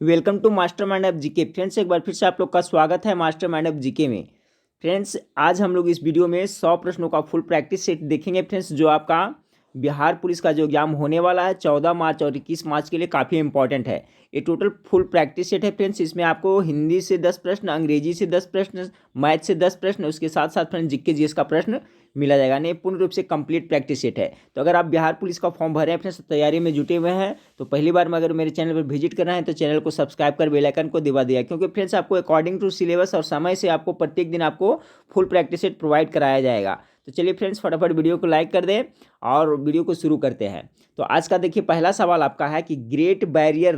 Welcome to mastermind of GK. Friends, एक बार फिर से आप लोग का स्वागत है मास्टर माइंड ऑफ जीके में। फ्रेंड्स, आज हम लोग इस वीडियो में 100 प्रश्नों का फुल प्रैक्टिस सेट देखेंगे। फ्रेंड्स, जो आपका बिहार पुलिस का जो एग्जाम होने वाला है 14 मार्च और 21 मार्च के लिए काफ़ी इंपॉर्टेंट है। ये टोटल फुल प्रैक्टिस सेट है फ्रेंड्स। इसमें आपको हिंदी से 10 प्रश्न, अंग्रेजी से 10 प्रश्न, मैथ से 10 प्रश्न, उसके साथ साथ फ्रेंड्स जीके जीएस का प्रश्न मिला जाएगा। यानी पूर्ण रूप से कंप्लीट प्रैक्टिस सेट है। तो अगर आप बिहार पुलिस का फॉर्म भरे हैं फ्रेंड्स, तैयारी में जुटे हुए हैं, तो पहली बार में अगर मेरे चैनल पर विजिट करना है तो चैनल को सब्सक्राइब कर बेल आइकन को दबा दिया, क्योंकि फ्रेंड्स आपको अकॉर्डिंग टू सिलेबस और समय से आपको प्रत्येक दिन आपको फुल प्रैक्टिस सेट प्रोवाइड कराया जाएगा। तो चलिए फ्रेंड्स, फटाफट वीडियो को लाइक कर दें और वीडियो को शुरू करते हैं। तो आज का देखिए पहला सवाल आपका है कि ग्रेट बैरियर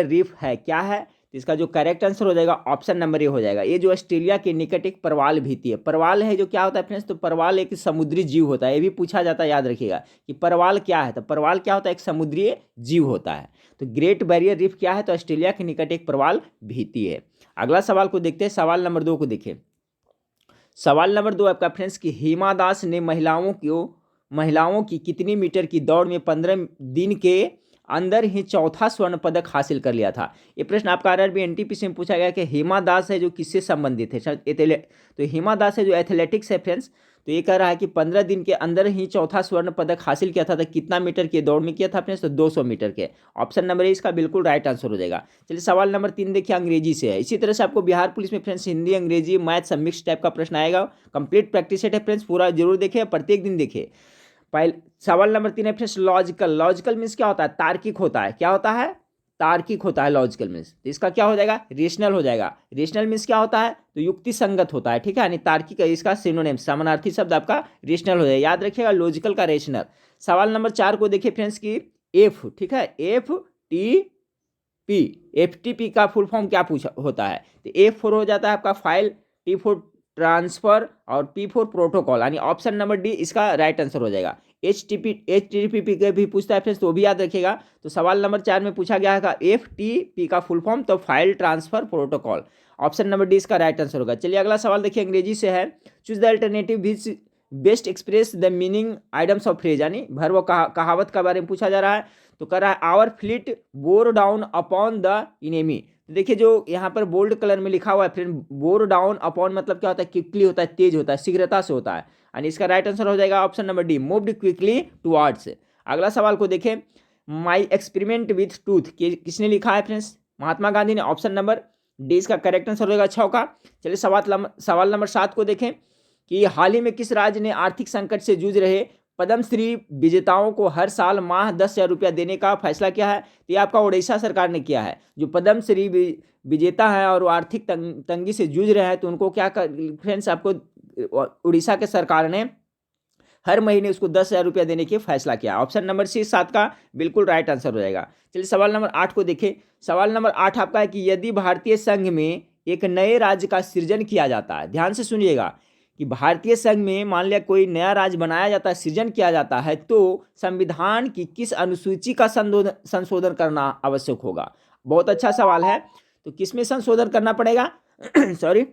रीफ है क्या है। तो इसका जो करेक्ट आंसर हो जाएगा ऑप्शन नंबर ए हो जाएगा। ये जो ऑस्ट्रेलिया के निकट एक परवाल भीति है। परवाल है जो क्या होता है फ्रेंड्स, तो परवाल एक समुद्री जीव होता है। ये भी पूछा जाता है, याद रखिएगा कि परवाल क्या है। तो परवाल क्या होता है, एक समुद्री जीव होता है। तो ग्रेट बैरियर रीफ क्या है, तो ऑस्ट्रेलिया के निकट एक परवाल भीति है। अगला सवाल को देखते हैं, सवाल नंबर 2 को देखिए। सवाल नंबर 2 आपका फ्रेंड्स कि हिमा दास ने महिलाओं की कितनी मीटर की दौड़ में 15 दिन के अंदर ही चौथा स्वर्ण पदक हासिल कर लिया था। ये प्रश्न आपका आरआरबी एनटीपीसी में पूछा गया कि हिमा दास है जो किससे संबंधित है। तो हिमा दास है जो एथलेटिक्स है फ्रेंड्स। तो ये कह रहा है कि 15 दिन के अंदर ही चौथा स्वर्ण पदक हासिल किया था। तो कितना मीटर की दौड़ में किया था फ्रेंड्स, तो 200 मीटर के। ऑप्शन नंबर ए इसका बिल्कुल राइट आंसर हो जाएगा। चलिए सवाल नंबर 3 देखिए, अंग्रेजी से है। इसी तरह से आपको बिहार पुलिस में फ्रेंड्स हिंदी, अंग्रेजी, मैथ सब मिक्स टाइप का प्रश्न आएगा। कंप्लीट प्रैक्टिस सेट है फ्रेंड्स, पूरा जरूर देखें, प्रत्येक दिन देखें। पहले सवाल नंबर 3 है फ्रेंड्स लॉजिकल मीन्स क्या होता है, तार्किक होता है। क्या होता है, तार्किक होता है लॉजिकल मीन्स। तो इसका क्या हो जाएगा, रेशनल हो जाएगा। रेशनल मीन्स क्या होता है, तो युक्ति संगत होता है, ठीक है। यानी तार्किक इसका सिनोनिम समानार्थी शब्द आपका रेशनल हो जाएगा। याद रखिएगा लॉजिकल का रेशनल। सवाल नंबर 4 को देखिए फ्रेंड्स की एफ, ठीक है, एफ टी पी का फुल फॉर्म क्या पूछा होता है। तो F4 हो जाता है आपका फाइल, T4 ट्रांसफर और P4 प्रोटोकॉल। यानी ऑप्शन नंबर डी इसका राइट आंसर हो जाएगा। HTTP के भी पूछता है फ्रेंड्स, तो भी याद रखिएगा। तो सवाल नंबर 4 में पूछा गया है FTP का फुल फॉर्म, तो file transfer protocol. Option number D इसका राइट आंसर होगा। चलिए अगला सवाल देखिए, अंग्रेजी से है। Choose the alternative which best express the meaning items of phrase. यानी भर वो कहावत के बारे में पूछा जा रहा है। तो कर रहा है our fleet bore down upon the enemy. तो देखिए जो यहाँ पर बोल्ड कलर में लिखा हुआ है फ्रेंड, बोर डाउन अपॉन मतलब क्या होता है, क्विकली होता है, तेज होता है, शीघ्रता से होता है। यानी इसका राइट आंसर हो जाएगा option number D, moved quickly towards. अगला सवाल को देखें, माई एक्सपेरिमेंट विथ टूथ किसने लिखा है फ्रेंड्स, महात्मा गांधी ने। ऑप्शन नंबर डी इसका करेक्ट आंसर हो जाएगा 6 का। चलिए सवाल नंबर 7 को देखें कि हाल ही में किस राज्य ने आर्थिक संकट से जूझ रहे पद्मश्री विजेताओं को हर साल माह 10,000 रुपया देने का फैसला किया है। तो ये आपका उड़ीसा सरकार ने किया है। जो पद्मश्री विजेता है और वो आर्थिक तंगी से जूझ रहे हैं, तो उनको क्या फ्रेंड्स आपको उड़ीसा के सरकार ने हर महीने उसको 10,000 रुपया देने की फैसला किया। ऑप्शन नंबर सी 7 का बिल्कुल राइट आंसर हो जाएगा। चलिए सवाल नंबर 8 को देखें। सवाल नंबर 8 आपका है कि यदि भारतीय संघ में एक नए राज्य का सृजन किया जाता है, ध्यान से सुनिएगा, कि भारतीय संघ में मान लिया कोई नया राज्य बनाया जाता है, सृजन किया जाता है, तो संविधान की किस अनुसूची का संशोधन करना आवश्यक होगा। बहुत अच्छा सवाल है। तो किसमें संशोधन करना पड़ेगा सॉरी,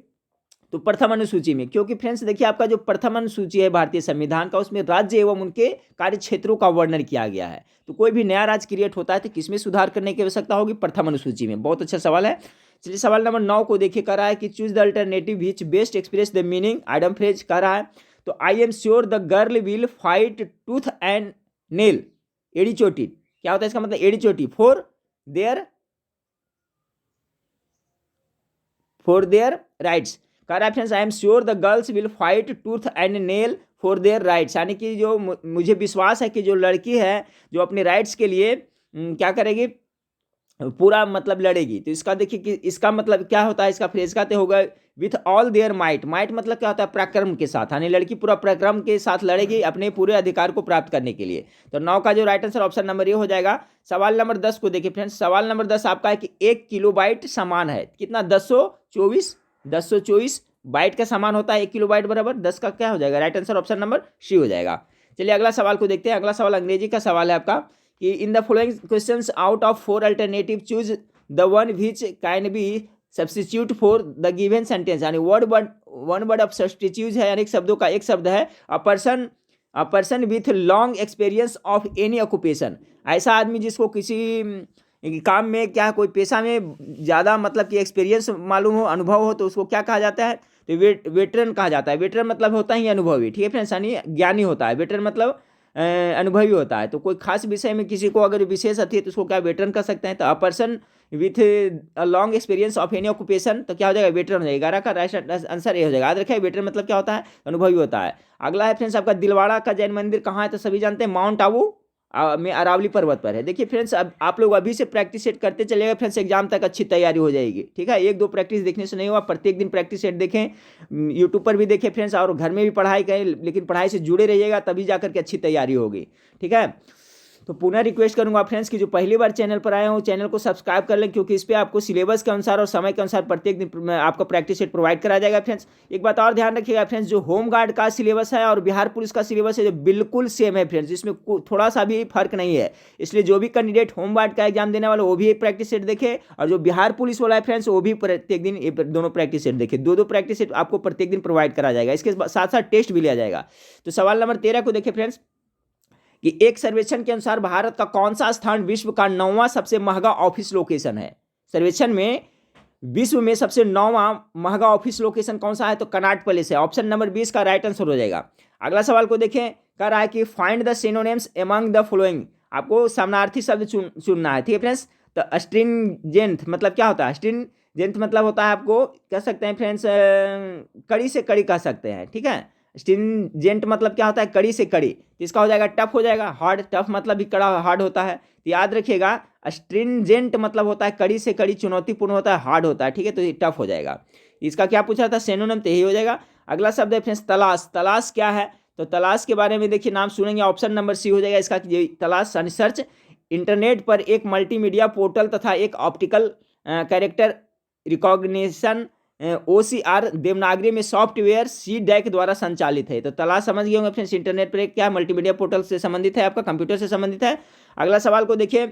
तो प्रथम अनुसूची में। क्योंकि फ्रेंड्स देखिए आपका जो प्रथम अनुसूची है भारतीय संविधान का, उसमें राज्य एवं उनके कार्य क्षेत्रों का वर्णन किया गया है। तो कोई भी नया राज्य क्रिएट होता है तो किसमें सुधार करने की आवश्यकता होगी, प्रथम अनुसूची में। बहुत अच्छा सवाल है। चलिए सवाल नंबर 9 को देखिए, कर रहा है कि choose the alternative which best express the meaning item phrase. कर रहा है तो I am sure the girl will fight tooth and nail, एड़ी चोटी। क्या होता है इसका मतलब, एड़ी चोटी फॉर देयर राइट्स। कह रहा है friends I am sure the girls will fight tooth and nail for their rights. यानी कि जो मुझे विश्वास है कि जो लड़की है जो अपने राइट्स के लिए क्या करेगी, पूरा मतलब लड़ेगी। तो इसका देखिए कि इसका मतलब क्या होता है, इसका फ्रेज का तो होगा with all their might. Might मतलब क्या होता है, पराक्रम के साथ। यानी लड़की पूरा पराक्रम के साथ लड़ेगी अपने पूरे अधिकार को प्राप्त करने के लिए। तो 9 का जो राइट आंसर ऑप्शन नंबर ये हो जाएगा। सवाल नंबर 10 को देखिए फ्रेंड्स। सवाल नंबर 10 आपका है कि 1 किलोबाइट समान है कितना, 1024 बाइट का समान होता है 1 किलोबाइट बराबर 10 का क्या हो जाएगा, right answer option number C हो जाएगा। चलिए अगला सवाल को देखते हैं। अगला सवाल अंग्रेजी का सवाल है आपका कि in the following questions out of 4 alternative choose the one which can be substitute for the given sentence. यानी वन वर्ड ऑफ सब्स्टिट्यूट है, यानी शब्दों का एक शब्द है a person with long experience of any occupation. ऐसा आदमी जिसको कि काम में क्या कोई पेशा में ज़्यादा मतलब कि एक्सपीरियंस मालूम हो, अनुभव हो, तो उसको क्या कहा जाता है, तो वेटरन कहा जाता है। वेटरन मतलब होता ही अनुभवी, ठीक है फ्रेंड्स, यानी ज्ञानी होता है। वेटरन मतलब अनुभवी होता है। तो कोई खास विषय में किसी को अगर विशेष आती है तो उसको क्या वेटरन कह सकते हैं। तो a person with a long experience of any occupation, तो क्या हो जाएगा, वेटरन हो जाएगा। 11 का राइट आंसर ए हो जाएगा। याद रखिए वेटरन मतलब क्या होता है, अनुभवी होता है। अगला है फ्रेंड्स आपका दिलवाड़ा का जैन मंदिर कहाँ है, तो सभी जानते हैं माउंट आबू में अरावली पर्वत पर है। देखिए फ्रेंड्स, अब आप लोग अभी से प्रैक्टिस सेट करते चलेगा फ्रेंड्स, एग्जाम तक अच्छी तैयारी हो जाएगी, ठीक है। एक दो प्रैक्टिस देखने से नहीं हुआ, प्रत्येक दिन प्रैक्टिस सेट देखें, यूट्यूब पर भी देखें फ्रेंड्स, और घर में भी पढ़ाई करें, लेकिन पढ़ाई से जुड़े रहिएगा, तभी जाकर के अच्छी तैयारी होगी, ठीक है। तो पुनः रिक्वेस्ट करूंगा फ्रेंड्स कि जो पहली बार चैनल पर आए हो चैनल को सब्सक्राइब कर लें, क्योंकि इस पर आपको सिलेबस के अनुसार और समय के अनुसार प्रत्येक दिन आपको प्रैक्टिस सेट प्रोवाइड करा जाएगा फ्रेंड्स। एक बात और ध्यान रखिएगा फ्रेंड्स, जो होम गार्ड का सिलेबस है और बिहार पुलिस का सिलेबस है जो बिल्कुल सेम है फ्रेंड्स, इसमें थोड़ा सा भी फर्क नहीं है। इसलिए जो भी कैंडिडेट होम गार्ड का एग्जाम देने वाला वो भी एक प्रैक्टिस सेट देखे, और जो बिहार पुलिस वाला है फ्रेंड्स वो भी प्रत्येक दिन दोनों प्रैक्टिस सेट देखे। दो प्रैक्टिस सेट आपको प्रत्येक दिन प्रोवाइड करा जाएगा, इसके साथ साथ टेस्ट भी लिया जाएगा। तो सवाल नंबर 13 को देखें फ्रेंड्स, कि एक सर्वेक्षण के अनुसार भारत का कौन सा स्थान विश्व का 9वां सबसे महंगा ऑफिस लोकेशन है। सर्वेक्षण में विश्व में सबसे 9वां महंगा ऑफिस लोकेशन कौन सा है, तो कनॉट पैलेस है। ऑप्शन नंबर 20 का राइट आंसर हो जाएगा। अगला सवाल को देखें, कह रहा है कि find the synonyms among the following, आपको समानार्थी शब्द चुनना है, ठीक है फ्रेंड्स। तो स्ट्रिंजेंट मतलब क्या होता है, स्ट्रिंजेंट मतलब होता है, आपको कह सकते हैं फ्रेंड्स कड़ी से कड़ी कह सकते हैं, ठीक है। स्ट्रिंजेंट मतलब क्या होता है, कड़ी से कड़ी, तो इसका हो जाएगा टफ हो जाएगा। हार्ड, टफ मतलब भी कड़ा हार्ड होता है, तो याद रखिएगा स्ट्रिंजेंट मतलब होता है कड़ी से कड़ी, चुनौतीपूर्ण होता है, हार्ड होता है, ठीक है। तो ये टफ हो जाएगा। इसका क्या पूछा था, सिनोनिम, तो यही हो जाएगा। अगला शब्द है फ्रेंड्स तलाश। तलाश क्या है, तो तलाश के बारे में देखिए नाम सुनेंगे, ऑप्शन नंबर सी हो जाएगा इसका। तलाश यानी सर्च, इंटरनेट पर एक मल्टीमीडिया पोर्टल तथा एक optical character recognition OCR Devanagari में सॉफ्टवेयर सी डैक द्वारा संचालित है। तो तलाश समझ गए होंगे फ्रेंड्स, इंटरनेट पर एक क्या मल्टीमीडिया पोर्टल से संबंधित है, आपका कंप्यूटर से संबंधित है। अगला सवाल को देखिए,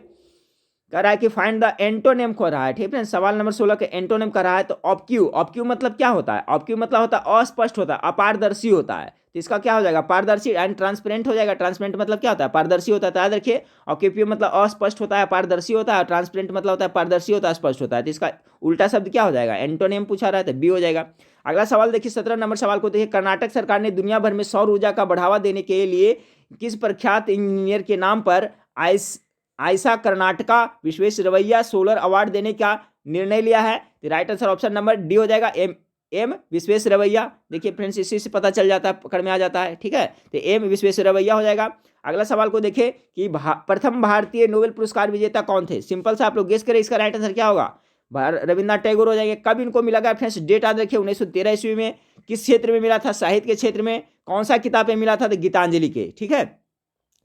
कह रहा है कि फाइंड द एंटोनिम को रहा है, ठीक है। सवाल नंबर 16 के एंटोनिम कर रहा है, तो ऑब्क्यू। ऑब्क्यू मतलब क्या होता है, ऑब्क्यू मतलब होता है अस्पष्ट होता है, अपारदर्शी होता है, तो इसका क्या हो जाएगा, पारदर्शी एंड ट्रांसपेरेंट हो जाएगा। ट्रांसपेरेंट मतलब क्या होता है, पारदर्शी होता है, तो याद रखिए ऑब्क्यू मतलब अस्पष्ट होता है, पारदर्शी होता है, ट्रांसपेरेंट मतलब होता है पारदर्शी होता है, स्पष्ट होता है, तो इसका उल्टा शब्द क्या हो जाएगा, एंटोनिम पूछा रहा है, तो बी हो जाएगा। अगला सवाल देखिए 17 नंबर सवाल को देखिए, कर्नाटक सरकार ने दुनिया भर में सौर ऊर्जा का बढ़ावा देने के लिए किस प्रख्यात इंजीनियर के नाम पर आयसा कर्नाटका विश्वेश्वरैया सोलर अवार्ड देने का निर्णय लिया है। तो right answer option number D हो जाएगा, एम विश्वेश्वरैया। देखिए फ्रेंड्स, इसी से पता चल जाता है, पकड़ में आ जाता है, ठीक है। तो एम विश्वेश्वरैया हो जाएगा। अगला सवाल को देखिए कि प्रथम भारतीय नोबेल पुरस्कार विजेता कौन थे। सिंपल सा आप लोग गेस करें, इसका राइट आंसर क्या होगा, रविन्द्रनाथ टैगोर हो जाएंगे। कब इनको मिला गया फ्रेंड्स, डेट याद रखिए 1913 ईस्वी में। किस क्षेत्र में मिला था, साहित्य के क्षेत्र में। कौन सा किताब में मिला था, तो गीतांजलि के, ठीक है।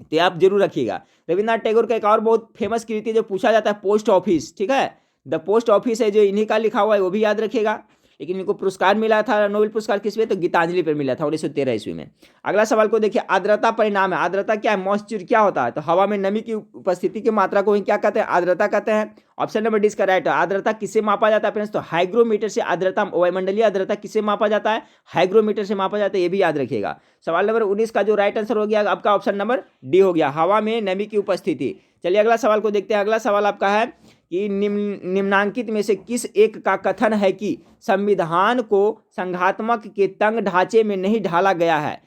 तो आप जरूर रखिएगा। रविन्द्रनाथ टैगोर का एक और बहुत फेमस कृति जो पूछा जाता है, पोस्ट ऑफिस, ठीक है। द पोस्ट ऑफिस है जो इन्हीं का लिखा हुआ है, वो भी याद रखिएगा। लेकिन इनको पुरस्कार मिला था, नोबेल पुरस्कार किस पे, तो गीतांजलि पर मिला था 1913 ईस्वी में। अगला सवाल को देखिए, आर्द्रता परिणाम है। आर्द्रता क्या है, मॉइस्चर क्या होता है, तो हवा में नमी की उपस्थिति की मात्रा को ही क्या कहते हैं, आर्द्रता कहते हैं। ऑप्शन नंबर डी इसका राइट है। आर्द्रता किससे मापा जाता है फ्रेंड्स, तो हाइग्रोमीटर से। आर्द्रता वायुमंडलीय आर्द्रता किससे मापा जाता है, हाइग्रोमीटर से मापा जाता है, ये भी याद रखिएगा। सवाल नंबर 19 का जो राइट आंसर हो गया आपका ऑप्शन नंबर डी हो गया, हवा में नमी की उपस्थिति। चलिए अगला सवाल को देखते हैं। अगला सवाल आपका है कि निम्नांकित में से किस एक का कथन है कि संविधान को संघात्मक के तंग ढांचे में नहीं ढाला गया है।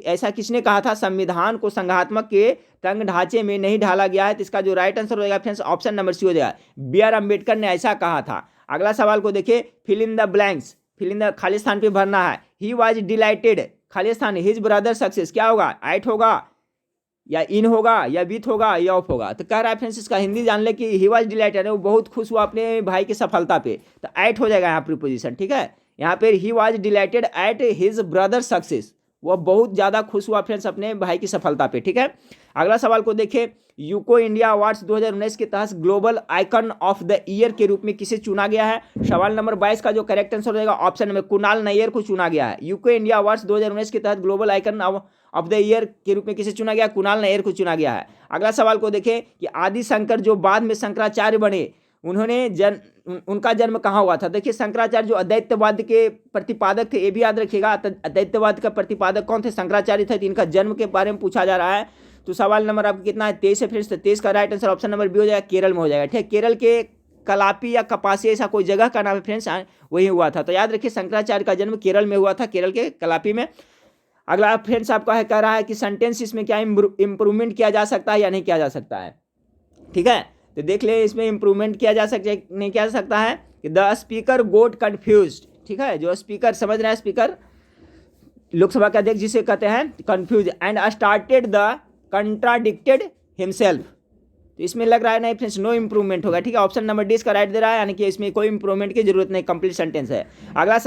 ऐसा किसने कहा था, संविधान को संघात्मक के तंग ढांचे में नहीं ढाला गया है। तो इसका जो राइट आंसर हो जाएगा फ्रेंड्स ऑप्शन नंबर सी हो जाएगा, B.R. अम्बेडकर ने ऐसा कहा था। अगला सवाल को देखिए, fill in the blanks, fill in the खाली स्थान पे भरना है। ही वॉज डिलाइटेड, खाली स्थान, हिज ब्रदर सक्सेस, क्या होगा, आइट होगा या इन होगा या विथ होगा या ऑफ होगा। तो कह रहा है फ्रेंड्स, इसका हिंदी जान ले कि ही वाज डिलाइटेड, वो बहुत खुश हुआ अपने भाई की सफलता पे, तो एट हो जाएगा यहाँ प्रीपोजिशन, ठीक है। यहाँ पे he was dilated at his brother success, वह बहुत ज़्यादा खुश हुआ फ्रेंड्स अपने भाई की सफलता पे, ठीक है। अगला सवाल को देखिए, यूको इंडिया अवार्ड्स 2019 के तहत global icon of the year के रूप में किसे चुना गया है। सवाल नंबर 22 का जो करेक्ट आंसर हो जाएगा ऑप्शन नंबर कुणाल नायर को चुना गया है। यूको इंडिया अवार्ड्स 2019 के तहत global icon of the year के रूप में किसे चुना गया, कुणाल नायर को चुना गया है। अगला सवाल को देखें कि आदि शंकर जो बाद में शंकराचार्य बने, उनका जन्म कहाँ हुआ था। देखिए शंकराचार्य जो अद्वैतवाद के प्रतिपादक थे, ये भी याद रखिएगा। अद्वैतवाद का प्रतिपादक कौन थे, शंकराचार्य थे। इनका जन्म के बारे में पूछा जा रहा है, तो सवाल नंबर आपका कितना है 23 है फ्रेंड्स। तो 23 का right answer option number B हो जाएगा, केरल में हो जाएगा। ठीक है, केरल के कलापी या कपासी ऐसा कोई जगह का नाम है फ्रेंड्स, वही हुआ था। तो याद रखिए शंकराचार्य का जन्म केरल में हुआ था, केरल के कलापी में। अगला फ्रेंड्स आपका है कह रहा है कि सेंटेंस इसमें क्या इंप्रूवमेंट किया जा सकता है या नहीं किया जा सकता है। ठीक है, तो देख ले इसमें इंप्रूवमेंट किया जा सकता है नहीं किया जा सकता है कि द स्पीकर गोट कंफ्यूज्ड। ठीक है, जो स्पीकर समझ रहे हैं, स्पीकर लोकसभा के अध्यक्ष जिसे कहते हैं confuse and started the contradicted himself. तो इसमें लग रहा है नहीं फ्रेंड्स नो इंप्रूवमेंट होगा। ठीक है, ऑप्शन नंबर डी इसका राइट दे रहा है, यानी कि इसमें कोई इंप्रूवमेंट की जरूरत नहीं, कंप्लीट सेंटेंस है। अगला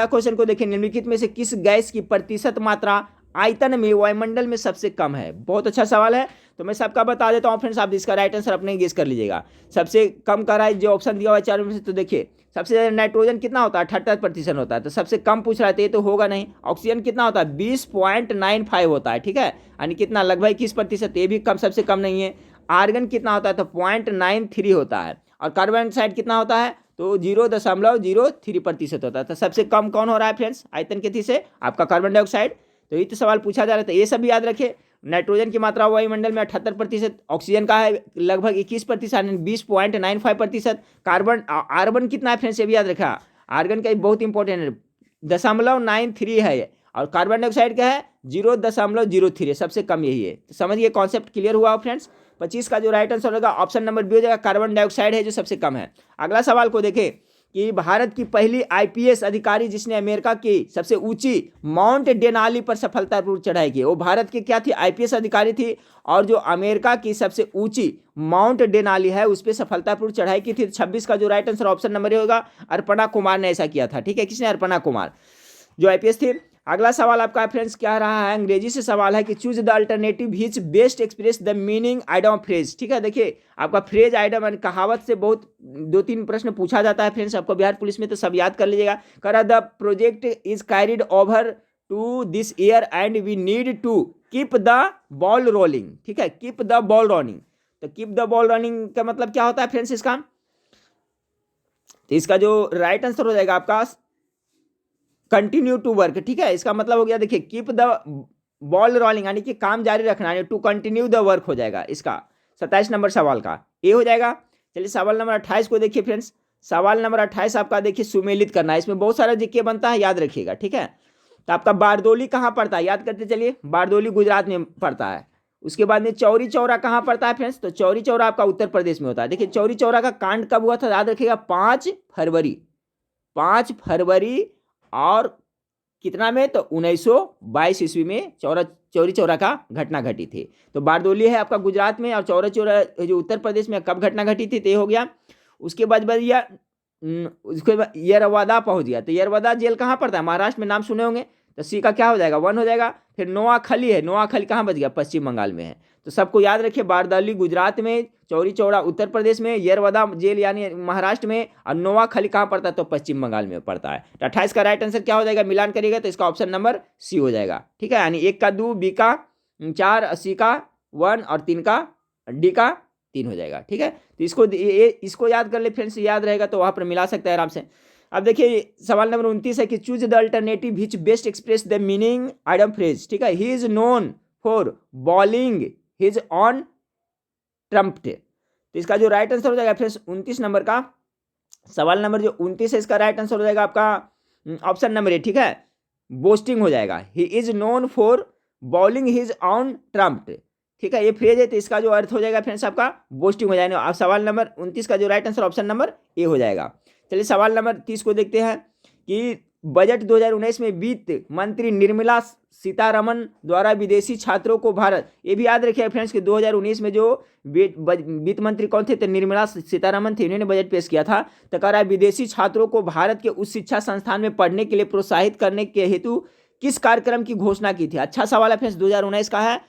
क्वेश्चन को देखिए, निम्नलिखित में से किस गैस की प्रतिशत मात्रा आयतन में वायुमंडल में सबसे कम है। बहुत अच्छा सवाल है, तो मैं सबका बता देता हूँ फ्रेंड्स, आप इसका राइट आंसर अपने गेस कर लीजिएगा। सबसे कम का राइट जो ऑप्शन दिया हुआ है चारों में से, तो देखिए सबसे ज़्यादा नाइट्रोजन कितना होता है 78% होता है, तो सबसे कम पूछ रहा है तो ये तो होगा नहीं। ऑक्सीजन कितना होता है 20.95 होता है। ठीक है, यानी कितना लगभग 21%, ये भी कम, सबसे कम नहीं है। आर्गन कितना होता है तो 0.93 होता है, और कार्बन डाइऑक्साइड कितना होता है तो 0.03% होता है। तो सबसे कम कौन हो रहा है फ्रेंड्स आयतन के थी से आपका कार्बन डाइऑक्साइड। तो ये तो सवाल पूछा जा रहा था, ये सब याद रखे। नाइट्रोजन की मात्रा वायुमंडल में 78%, ऑक्सीजन का है लगभग 21%, 20.95%। आर्गन कितना है फ्रेंड्स ये भी याद रखा, आर्गन का बहुत इंपॉर्टेंट है, 0.93 है, और कार्बन डाइऑक्साइड का है 0.03, सबसे कम यही है। तो समझिए कॉन्सेप्ट क्लियर हुआ फ्रेंड्स। 25 का जो राइट आंसर होगा ऑप्शन नंबर बी हो जाएगा, कार्बन डाइऑक्साइड है जो सबसे कम है। अगला सवाल को देखें कि भारत की पहली आईपीएस अधिकारी जिसने अमेरिका की सबसे ऊंची माउंट डेनाली पर सफलतापूर्वक चढ़ाई की, वो भारत की क्या थी आईपीएस अधिकारी थी, और जो अमेरिका की सबसे ऊंची माउंट डेनाली है उस पर सफलतापूर्वक चढ़ाई की थी। 26 का जो राइट आंसर ऑप्शन नंबर होगा, अर्पणा कुमार ने ऐसा किया था। ठीक है, किसने, अर्पणा कुमार जो आईपीएस थी। अगला सवाल आपका फ्रेंड्स क्या रहा है, अंग्रेजी से सवाल है कि choose the alternative which best express the meaning idiom phrase. ठीक है, देखिए आपका फ्रेज आइडम एंड कहावत से बहुत 2-3 प्रश्न पूछा जाता है फ्रेंड्स आपको बिहार पुलिस में, तो सब याद कर लीजिएगा। करा the project is carried over to this year and we need to keep the ball rolling. ठीक है, कीप द बॉल रनिंग, तो कीप द बॉल रनिंग का मतलब क्या होता है फ्रेंड्स इसका, तो इसका जो राइट आंसर हो जाएगा आपका कंटिन्यू टू वर्क। ठीक है, इसका मतलब हो गया देखिए कीप द बॉल रोलिंग, यानी कि काम जारी रखना, यानी टू कंटिन्यू द वर्क हो जाएगा इसका 27 नंबर सवाल का ये हो जाएगा। चलिए सवाल नंबर 28 को देखिए फ्रेंड्स। सवाल नंबर 28 आपका देखिए सुमेलित करना है, इसमें बहुत सारा जीके बनता है, याद रखिएगा। ठीक है, तो आपका बारदोली कहाँ पड़ता है, याद करते चलिए, बारदोली गुजरात में पड़ता है। उसके बाद में चौरी चौरा कहाँ पड़ता है फ्रेंड्स, तो चौरी चौरा आपका उत्तर प्रदेश में होता है। देखिए चौरी चौरा का कांड कब हुआ था, याद रखिएगा 5 फरवरी और कितना में, तो 1922 ईस्वी में चौरी चौरा का घटना घटी थी। तो बारदोली है आपका गुजरात में, और चौरी चौरा जो उत्तर प्रदेश में कब घटना घटी थी, तो ये हो गया। उसके बाद यरवदा पहुंच गया, तो यरवदा जेल कहाँ पड़ता है, महाराष्ट्र में, नाम सुने होंगे। तो सी का क्या हो जाएगा 1 हो जाएगा। फिर नोआखली है, नोआखली कहाँ बच गया, पश्चिम बंगाल में है। तो सबको याद रखिए, बारदोली गुजरात में, चौरी चौरा उत्तर प्रदेश में, यरवदा जेल यानी महाराष्ट्र में, और नोआखली कहाँ पड़ता है, तो पश्चिम बंगाल में पड़ता है। तो 28 का राइट आंसर क्या हो जाएगा, मिलान करिएगा तो इसका ऑप्शन नंबर सी हो जाएगा। ठीक है, यानी 1 का 2, बी का 4, सी का 1 और 3 का डी का 3 हो जाएगा। ठीक है, तो इसको याद कर ले फ्रेंड्स, याद रहेगा तो वहाँ पर मिला सकता है आराम से। अब देखिए सवाल नंबर 29 है कि choose the alternative which best express the meaning idiom phrase. ठीक है, he is known for blowing his own trumpet. तो इसका जो राइट आंसर हो जाएगा फ्रेंड्स 29 नंबर का सवाल नंबर जो 29 है, इसका राइट आंसर हो जाएगा आपका ऑप्शन नंबर ए। ठीक है, बोस्टिंग हो जाएगा, he is known for blowing his own trumpet. ठीक है, ये फ्रेज है, तो इसका जो अर्थ हो जाएगा फ्रेंड्स आपका बोस्टिंग हो जाएगा। अब सवाल नंबर 29 का जो राइट आंसर ऑप्शन नंबर ए हो जाएगा। चलिए सवाल नंबर 30 को देखते हैं कि बजट 2019 में वित्त मंत्री निर्मला सीतारमण द्वारा विदेशी छात्रों को भारत, ये भी याद रखिए फ्रेंड्स कि 2019 में जो वित्त मंत्री कौन थे, तो निर्मला सीतारमण थे, इन्होंने बजट पेश किया था। तो कह रहा है विदेशी छात्रों को भारत के उच्च शिक्षा संस्थान में पढ़ने के लिए प्रोत्साहित करने के हेतु किस कार्यक्रम की घोषणा की थी। अच्छा सवाल है फ्रेंड्स, 2019 का है,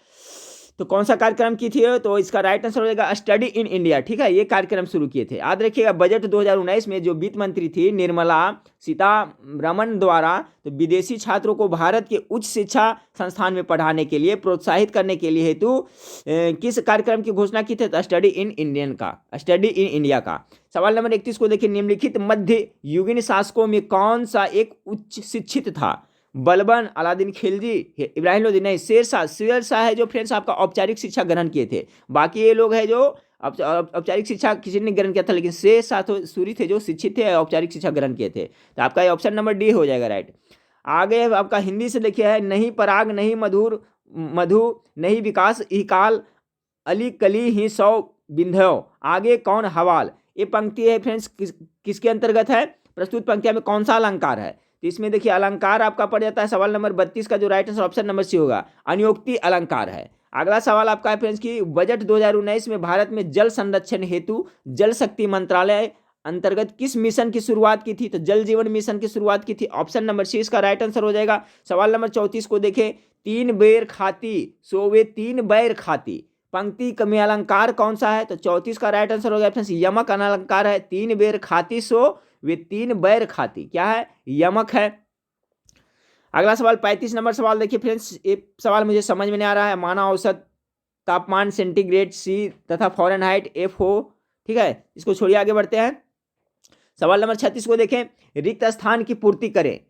तो कौन सा कार्यक्रम की थी, तो इसका राइट आंसर हो जाएगा स्टडी इन इंडिया। ठीक है, ये कार्यक्रम शुरू किए थे। याद रखिएगा बजट 2019 में जो वित्त मंत्री थी निर्मला सीतारमण द्वारा, तो विदेशी छात्रों को भारत के उच्च शिक्षा संस्थान में पढ़ाने के लिए प्रोत्साहित करने के लिए हेतु किस कार्यक्रम की घोषणा की थी, तो स्टडी इन इंडिया का। सवाल नंबर 31 को देखिए, निम्नलिखित मध्य युगीन शासकों में कौन सा एक उच्च शिक्षित था। बलबन, अलादीन खिलजी, इब्राहिम लोधी नहीं, शेर शाह है जो फ्रेंड्स आपका औपचारिक शिक्षा ग्रहण किए थे। बाकी ये लोग है जो औपचारिक शिक्षा किसी ने ग्रहण किया था, लेकिन शेर शाह तो सूरी थे जो शिक्षित थे, औपचारिक शिक्षा ग्रहण किए थे। तो आपका ये ऑप्शन नंबर डी हो जाएगा राइट। आगे आपका हिंदी से देखिए है, नहीं पराग नहीं मधुर मधु नहीं विकास ही काल अली कली ही सौ बिंध्यो आगे कौन हवाल। ये पंक्ति है फ्रेंड्स किसके अंतर्गत है, प्रस्तुत पंक्तियों में कौन सा अलंकार है। तो इसमें देखिए अलंकार आपका पड़ जाता है सवाल नंबर 32 का जो right answer option number C होगा, अनुयोक्ति अलंकार है। अगला सवाल आपका है फ्रेंड्स की बजट 2019 में भारत में जल संरक्षण हेतु जल शक्ति मंत्रालय अंतर्गत किस मिशन की शुरुआत की थी। तो जल जीवन मिशन की शुरुआत की थी, ऑप्शन नंबर सी इसका राइट आंसर हो जाएगा। सवाल नंबर 34 को देखें, तीन बेर खाती सो वे तीन बैर खाती, पंक्ति में अलंकार कौन सा है। तो 34 का राइट आंसर हो गया फ्रेंड्स यमक अलंकार है, तीन बेर खाती सो वे तीन बैर खाती, क्या है, यमक है। अगला सवाल 35 नंबर सवाल देखिए फ्रेंड्स, ये सवाल मुझे समझ में नहीं आ रहा है। मानव औसत तापमान सेंटीग्रेड सी तथा फॉरेनहाइट एफ हो, ठीक है, इसको छोड़िए आगे बढ़ते हैं। सवाल नंबर 36 को देखें, रिक्त स्थान की पूर्ति करें।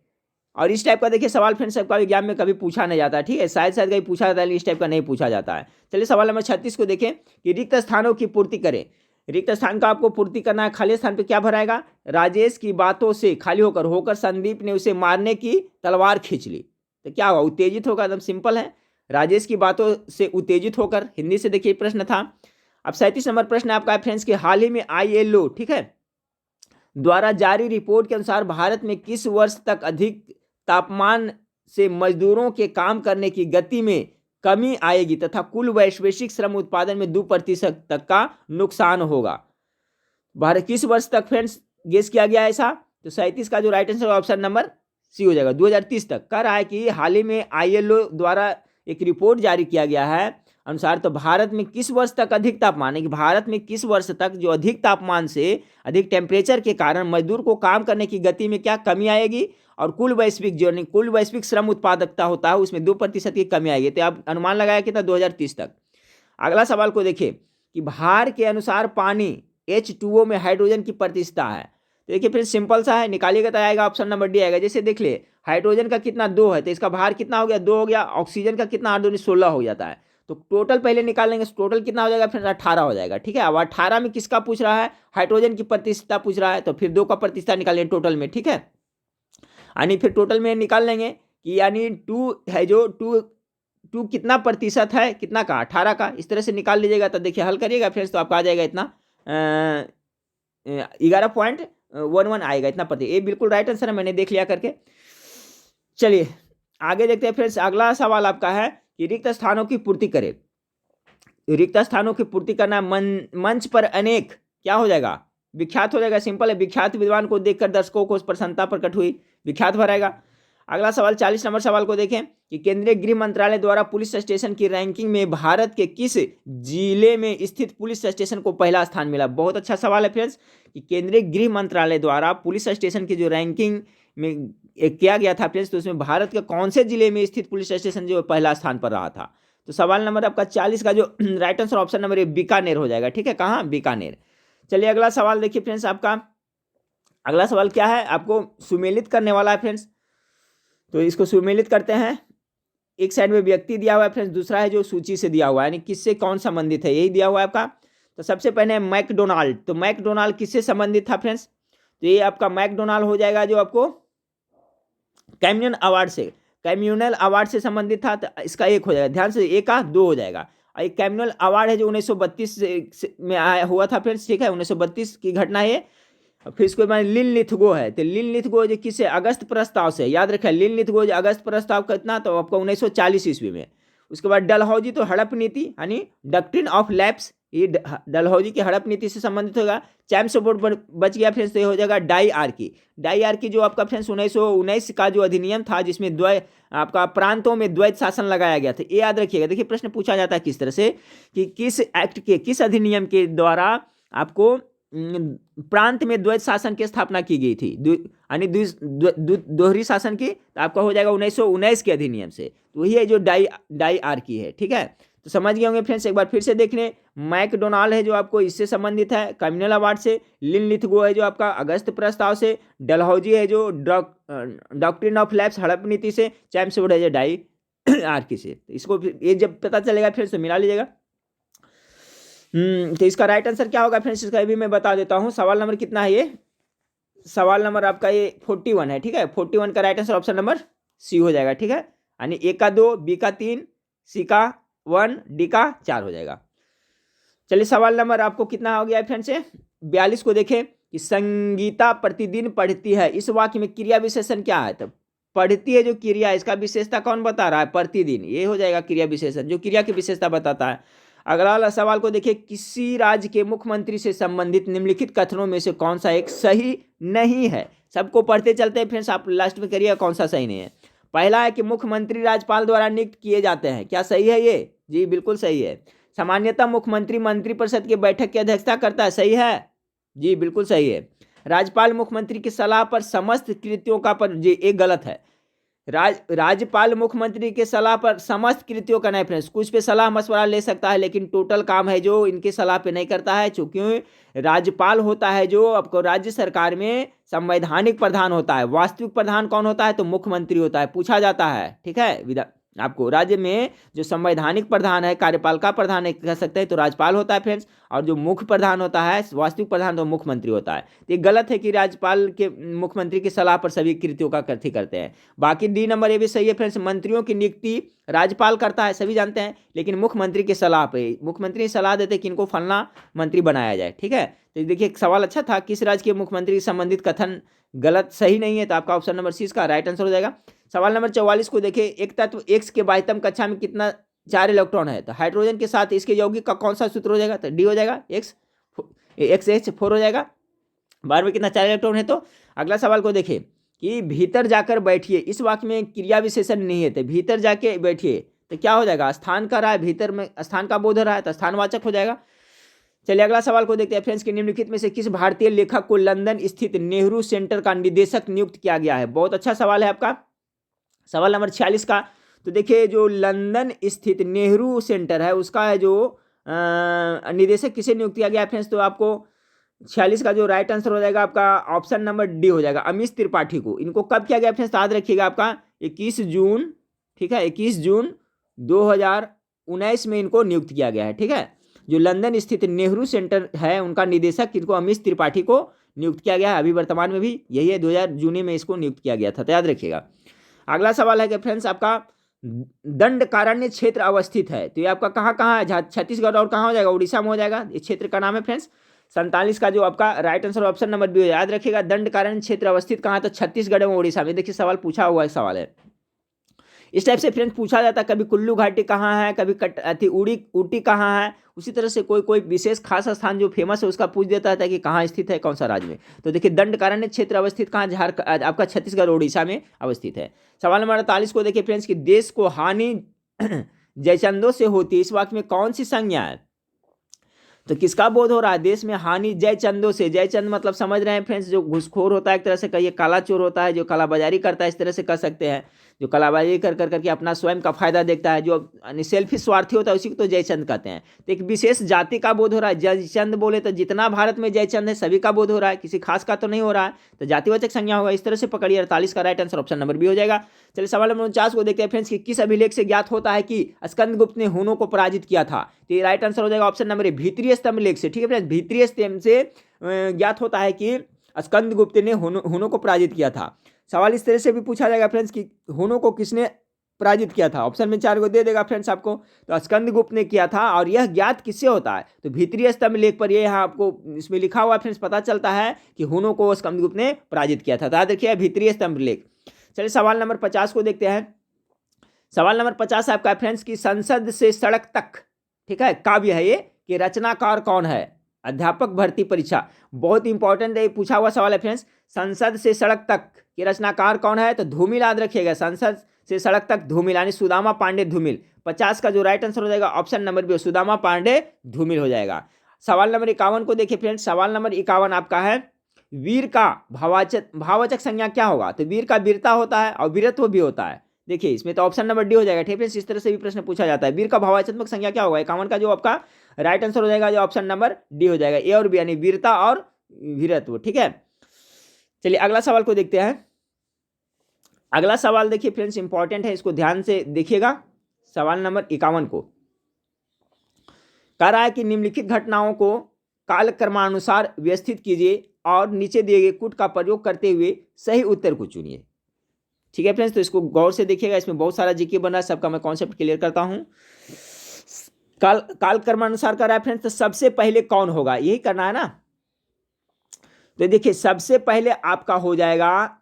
और इस टाइप का देखिए सवाल फ्रेंड्स सबका एग्जाम में कभी पूछा नहीं जाता है, ठीक है, शायद कहीं पूछा जाता है लेकिन इस टाइप का नहीं पूछा जाता है। चलिए सवाल नंबर 36 को देखें कि रिक्त स्थानों की पूर्ति करें। रिक्त स्थान का आपको पूर्ति करना है, खाली स्थान पे क्या भराएगा, राजेश की बातों से खाली होकर संदीप ने उसे मारने की तलवार खींच ली, तो क्या होगा, उत्तेजित होगा, एकदम सिंपल है, राजेश की बातों से उत्तेजित होकर। हिंदी से देखिए प्रश्न था। अब 37 नंबर प्रश्न आपका फ्रेंड्स कि हाल ही में ILO, ठीक है, द्वारा जारी रिपोर्ट के अनुसार भारत में किस वर्ष तक अधिक तापमान से मजदूरों के काम करने की गति में कमी आएगी तथा कुल वैश्विक श्रम उत्पादन में 2% तक का नुकसान होगा। भारत किस वर्ष तक फ्रेंड्स गेस किया गया ऐसा। तो 37 का जो right answer option number C हो जाएगा, 2030 तक। कह रहा है कि हाल ही में ILO द्वारा एक रिपोर्ट जारी किया गया है अनुसार, तो भारत में किस वर्ष तक अधिक तापमान है कि भारत में किस वर्ष तक जो अधिक तापमान से अधिक टेम्परेचर के कारण मजदूर को काम करने की गति में क्या कमी आएगी और कुल वैश्विक श्रम उत्पादकता होता है उसमें 2% की कमी आएगी। तो आप अनुमान लगाया कितना, 2030 तक। अगला सवाल को देखिए कि भार के अनुसार पानी H2O में हाइड्रोजन की प्रतिशतता है। तो देखिए फिर सिंपल सा है, निकालिएगा तो आएगा ऑप्शन नंबर डी आएगा। जैसे देख ले हाइड्रोजन का कितना 2 है तो इसका भार कितना हो गया, 2 हो गया। ऑक्सीजन का कितना 8 दूनी 16 हो जाता है। तो टोटल पहले निकाल लेंगे, टोटल कितना हो जाएगा फिर 18 हो जाएगा, ठीक है। अब 18 में किसका पूछ रहा है, हाइड्रोजन की प्रतिशतता पूछ रहा है, तो फिर 2 का प्रतिशतता निकालेंगे टोटल में, ठीक है। यानी फिर टोटल में निकाल लेंगे कि यानी 2 है जो 2 कितना प्रतिशत है, कितना का, 18 का। इस तरह से निकाल लीजिएगा तो देखिए हल करिएगा फ्रेंड्स तो आपका आ जाएगा इतना 11.11 आएगा इतना प्रति। ये बिल्कुल राइट आंसर है, मैंने देख लिया करके। चलिए आगे देखते हैं फ्रेंड्स। अगला सवाल आपका है कि रिक्त स्थानों की पूर्ति करें। रिक्त स्थानों की पूर्ति करना, मंच पर अनेक क्या हो जाएगा, विख्यात हो जाएगा, सिंपल है। विख्यात विद्वान को देखकर दर्शकों को प्रसन्नता प्रकट हुई, विख्यात भराएगा। अगला सवाल 40 नंबर सवाल को देखें कि केंद्रीय गृह मंत्रालय द्वारा पुलिस स्टेशन की रैंकिंग में भारत के किस जिले में स्थित पुलिस स्टेशन को पहला स्थान मिला। बहुत अच्छा सवाल है फ्रेंड्स कि केंद्रीय गृह मंत्रालय द्वारा पुलिस स्टेशन की जो रैंकिंग में किया गया था फ्रेंड्स, तो उसमें भारत के कौन से जिले में स्थित पुलिस स्टेशन जो पहला स्थान पर रहा था। तो सवाल नंबर आपका 40 का जो राइट आंसर ऑप्शन नंबर ए बीकानेर हो जाएगा, ठीक है। कहाँ, बीकानेर। चलिए अगला सवाल देखिए फ्रेंड्स, आपका अगला सवाल क्या है, आपको सुमेलित करने वाला है फ्रेंड्स। तो इसको सुमेलित करते हैं। एक साइड में व्यक्ति दिया हुआ है फ्रेंड्स, दूसरा है जो सूची से दिया हुआ है, यानी किससे कौन संबंधित है, यही दिया हुआ है आपका। तो सबसे पहले मैकडोनाल्ड, तो मैकडोनाल्ड किससे संबंधित था फ्रेंड्स। तो ये आपका मैकडोनाल्ड हो जाएगा जो आपको कम्युनल अवार्ड से संबंधित था। तो इसका एक हो जाएगा, ध्यान से, एक का 2 हो जाएगा। और एक कम्युनल अवार्ड है जो 1932 में आया हुआ था फ्रेंड्स, ठीक है, 1932 की घटना है। फिर इसके बाद लिनलिथगो है, तो लिनलिथगो जो किससे, अगस्त प्रस्ताव से, याद रखें लिनलिथगो जो अगस्त प्रस्ताव कितना, तो आपका 1940 ईस्वी में। उसके बाद डलहौजी तो हड़प नीति यानी डॉक्ट्रिन ऑफ लैप्स, ये डलहौजी की हड़प नीति से संबंधित होगा। चैम्प्स बोर्ड बच गया फ्रेंड्स, तो ये हो जाएगा डाई-आर्की जो आपका फ्रेंड्स 1919 का जो अधिनियम था जिसमें आपका प्रांतों में द्वैत शासन लगाया गया था। ये याद रखिएगा। देखिए प्रश्न पूछा जाता है किस तरह से कि किस एक्ट के, किस अधिनियम के द्वारा आपको प्रांत में द्वैत शासन की स्थापना की गई थी, यानी दोहरी शासन की। तो आपका हो जाएगा 1919 के अधिनियम से। तो वही है जो डाई-आर्की है, ठीक है। तो समझ गए होंगे फ्रेंड्स। एक बार फिर से देख लें, मैकडोनाल्ड है जो आपको इससे संबंधित है, कम्युनल अवार्ड से, लिनलिथगो है जो आपका अगस्त प्रस्ताव से, डलहौजी है जो डॉक्ट्रिन ऑफ लैप्स हड़प नीति से, चैम्सवुड है जो डाई आर्की से। इसको ये जब पता चलेगा फ्रेंड्स तो मिला लीजिएगा। तो इसका राइट आंसर क्या होगा फ्रेंड्स, इसका भी मैं बता देता हूँ। सवाल नंबर कितना है ये, सवाल नंबर आपका ये 41 है, ठीक है। 41 का right answer option number C हो जाएगा, ठीक है। यानी ए का 2, बी का 3, सी का 1, डी का 4 हो जाएगा। चलिए सवाल नंबर आपको कितना हो गया है फ्रेंड्स, 42 को देखें कि संगीता प्रतिदिन पढ़ती है, इस वाक्य में क्रिया विशेषण क्या है। तो पढ़ती है जो क्रिया, इसका विशेषता कौन बता रहा है, प्रतिदिन, ये हो जाएगा क्रिया विशेषण जो क्रिया की विशेषता बताता है। अगला वाला सवाल को देखिए, किसी राज्य के मुख्यमंत्री से संबंधित निम्नलिखित कथनों में से कौन सा एक सही नहीं है। सबको पढ़ते चलते हैं फ्रेंड्स, आप लास्ट में करिए कौन सा सही नहीं है। पहला है कि मुख्यमंत्री राज्यपाल द्वारा नियुक्त किए जाते हैं, क्या सही है ये, जी बिल्कुल सही है। सामान्यतः मुख्यमंत्री मंत्रिपरिषद की बैठक की अध्यक्षता करता है, सही है, जी बिल्कुल सही है। राज्यपाल मुख्यमंत्री की सलाह पर समस्त कृत्यों का पर, जी एक गलत है। राज्यपाल मुख्यमंत्री के सलाह पर समस्त कृत्यों का नहीं फ्रेंड्स, कुछ पे सलाह मशवरा ले सकता है लेकिन टोटल काम है जो इनके सलाह पे नहीं करता है, चूंकि राज्यपाल होता है जो आपको राज्य सरकार में संवैधानिक प्रधान होता है। वास्तविक प्रधान कौन होता है, तो मुख्यमंत्री होता है, पूछा जाता है, ठीक है। आपको राज्य में जो संवैधानिक प्रधान है, कार्यपालिका प्रधान है कह सकते हैं, तो राज्यपाल होता है फ्रेंड्स, और जो मुख्य प्रधान होता है, वास्तविक प्रधान, तो मुख्यमंत्री होता है। तो ये गलत है कि राज्यपाल के मुख्यमंत्री की सलाह पर सभी कृत्यों का कृति करते हैं। बाकी डी नंबर ये भी सही है फ्रेंड्स, मंत्रियों की नियुक्ति राज्यपाल करता है, सभी जानते हैं, लेकिन मुख्यमंत्री की सलाह पे, मुख्यमंत्री सलाह देते कि इनको फलना मंत्री बनाया जाए, ठीक है। तो देखिए सवाल अच्छा था, किस राज्य के मुख्यमंत्री से संबंधित कथन गलत सही नहीं है, तो आपका ऑप्शन नंबर सी इसका राइट आंसर हो जाएगा। सवाल नंबर 44 को देखिए, एक तत्व एक्स के बाह्यतम कक्षा में कितना 4 इलेक्ट्रॉन है, तो हाइड्रोजन के साथ इसके यौगिक का कौन सा सूत्र हो जाएगा, तो डी हो जाएगा, XH4 हो जाएगा। बार में कितना 4 इलेक्ट्रॉन है। तो अगला सवाल को देखिए कि भीतर जाकर बैठिए, इस वाक्य में क्रिया विशेषण नहीं है, तो भीतर जाके बैठिए तो क्या हो जाएगा, स्थान का रहा है, भीतर में स्थान का बोध हो रहा है, तो स्थानवाचक हो जाएगा। चलिए अगला सवाल को देखते हैं फ्रेंड्स, कि निम्नलिखित में से किस भारतीय लेखक को लंदन स्थित नेहरू सेंटर का निदेशक नियुक्त किया गया है। बहुत अच्छा सवाल है आपका, सवाल नंबर 46 का। तो देखिए जो लंदन स्थित नेहरू सेंटर है उसका है जो निदेशक किसे नियुक्त किया गया है फ्रेंड्स, तो आपको 46 का जो राइट आंसर हो जाएगा आपका ऑप्शन नंबर डी हो जाएगा, अमीश त्रिपाठी को। इनको कब किया गया फ्रेंड्स, याद रखिएगा आपका 21 जून, ठीक है, 21 जून 2019 में इनको नियुक्त किया गया है, ठीक है। जो लंदन स्थित नेहरू सेंटर है उनका निदेशक इनको अमीश त्रिपाठी को नियुक्त किया गया है, अभी वर्तमान में भी यही है, 2000 जून में इसको नियुक्त किया गया था, तो याद रखिएगा। अगला सवाल है कि फ्रेंड्स आपका दंडकारण्य क्षेत्र अवस्थित है, तो ये आपका कहाँ कहाँ है, छत्तीसगढ़ और कहाँ हो जाएगा, उड़ीसा में हो जाएगा। इस क्षेत्र का नाम है फ्रेंड्स 47 का जो आपका right answer option number B हो, याद रखिएगा। दंडकारण्य क्षेत्र अवस्थित कहाँ है, तो छत्तीसगढ़ में उड़ीसा में। देखिए सवाल पूछा हुआ सवाल है, इस टाइप से फ्रेंड्स पूछा जाता है, कभी कुल्लू घाटी कहाँ है, कभी ऊटी कहाँ है, उसी तरह से कोई विशेष खास स्थान जो फेमस है उसका पूछ देता है कि कहाँ स्थित है, कौन सा राज्य में। तो देखिए दंडकारण्य क्षेत्र अवस्थित कहाँ, आपका छत्तीसगढ़ उड़ीसा में अवस्थित है। सवाल नंबर 48 को देखिए फ्रेंड्स, कि देश को हानि जयचंदों से होती है, इस वाक्य में कौन सी संज्ञा है, तो किसका बोध हो रहा है, देश में हानि जयचंदों से। जयचंद मतलब समझ रहे हैं फ्रेंड्स, जो घुसखोर होता है, एक तरह से कहिए काला चोर होता है, जो कालाबाजारी करता है, इस तरह से कह सकते हैं, जो कालाबाजारी कर करके अपना स्वयं का फायदा देखता है, जो सेल्फी स्वार्थी होता है उसी को तो जयचंद कहते हैं। तो एक विशेष जाति का बोध हो रहा है, जयचंद बोले तो जितना भारत में जयचंद है सभी का बोध हो रहा है, किसी खास का तो नहीं हो रहा है, तो जातिवाचक संज्ञा होगा, इस तरह से पकड़िए। 48 का right answer option number B हो जाएगा। चलिए सवाल नंबर 49 को देखते हैं फ्रेंड्स, कि किस अभिलेख से ज्ञात होता है कि स्कंदगुप्त ने हुनों को पराजित किया था, तो ये राइट आंसर हो जाएगा ऑप्शन नंबर ए, भीतरीय स्तंभ लेख से, ठीक है फ्रेंड्स। भीतरीय स्तंभ से ज्ञात होता है कि स्कंदगुप्त ने हुनों को पराजित किया था। सवाल इस तरह से भी पूछा जाएगा फ्रेंड्स कि हुनों को किसने पराजित किया था, ऑप्शन में 4 को दे देगा फ्रेंड्स आपको, तो स्कंदगुप्त ने किया था, और यह ज्ञात किससे होता है, तो भीतरीय स्तंभ लेख पर ये यहाँ आपको इसमें लिखा हुआ फ्रेंड्स पता चलता है कि हुनों को स्कंदगुप्त ने पराजित किया था, तो याद रखिए भीतरीय स्तंभ लेख। चलिए सवाल नंबर 50 को देखते हैं। सवाल नंबर 50 आपका फ्रेंड्स, की संसद से सड़क तक, ठीक है, काव्य है ये, कि रचनाकार कौन है, अध्यापक भर्ती परीक्षा, बहुत इंपॉर्टेंट है, पूछा हुआ सवाल है फ्रेंड्स। संसद से सड़क तक के रचनाकार कौन है, तो धूमिल, याद रखिएगा, संसद से सड़क तक धूमिल, यानी सुदामा पांडे धूमिल। 50 का जो राइट आंसर हो जाएगा option number B, Sudama Pandey Dhumil हो जाएगा। सवाल नंबर 51 को देखिए फ्रेंड्स, सवाल नंबर 51 आपका है, वीर का भाववाचक संज्ञा क्या होगा, तो वीर का वीरता होता है और वीरत्व भी होता है, देखिए इसमें तो ऑप्शन नंबर डी हो जाएगा। ठीक है फ्रेंड्स, इस तरह से भी प्रश्न पूछा जाता है। वीर का भावात्मक संज्ञा क्या होगा? 51 का जो आपका राइट आंसर हो जाएगा जो ऑप्शन नंबर डी हो जाएगा, ए और बी यानी वीरता और वीरत्व। ठीक है, चलिए अगला सवाल को देखते हैं। अगला सवाल देखिए फ्रेंड्स इंपॉर्टेंट है, इसको ध्यान से देखिएगा। सवाल नंबर 51 को कह रहा है कि निम्नलिखित घटनाओं को कालक्रमानुसार व्यवस्थित कीजिए और नीचे दिए गए कूट का प्रयोग करते हुए सही उत्तर को चुनिए। ठीक है फ्रेंड्स, तो इसको गौर से देखिएगा, इसमें बहुत सारा जीके बना है, सबका मैं कॉन्सेप्ट क्लियर करता हूं। कालक्रमानुसार कर रहा है फ्रेंड्स, तो सबसे पहले कौन होगा यही करना है ना। तो देखिए सबसे पहले आपका हो जाएगा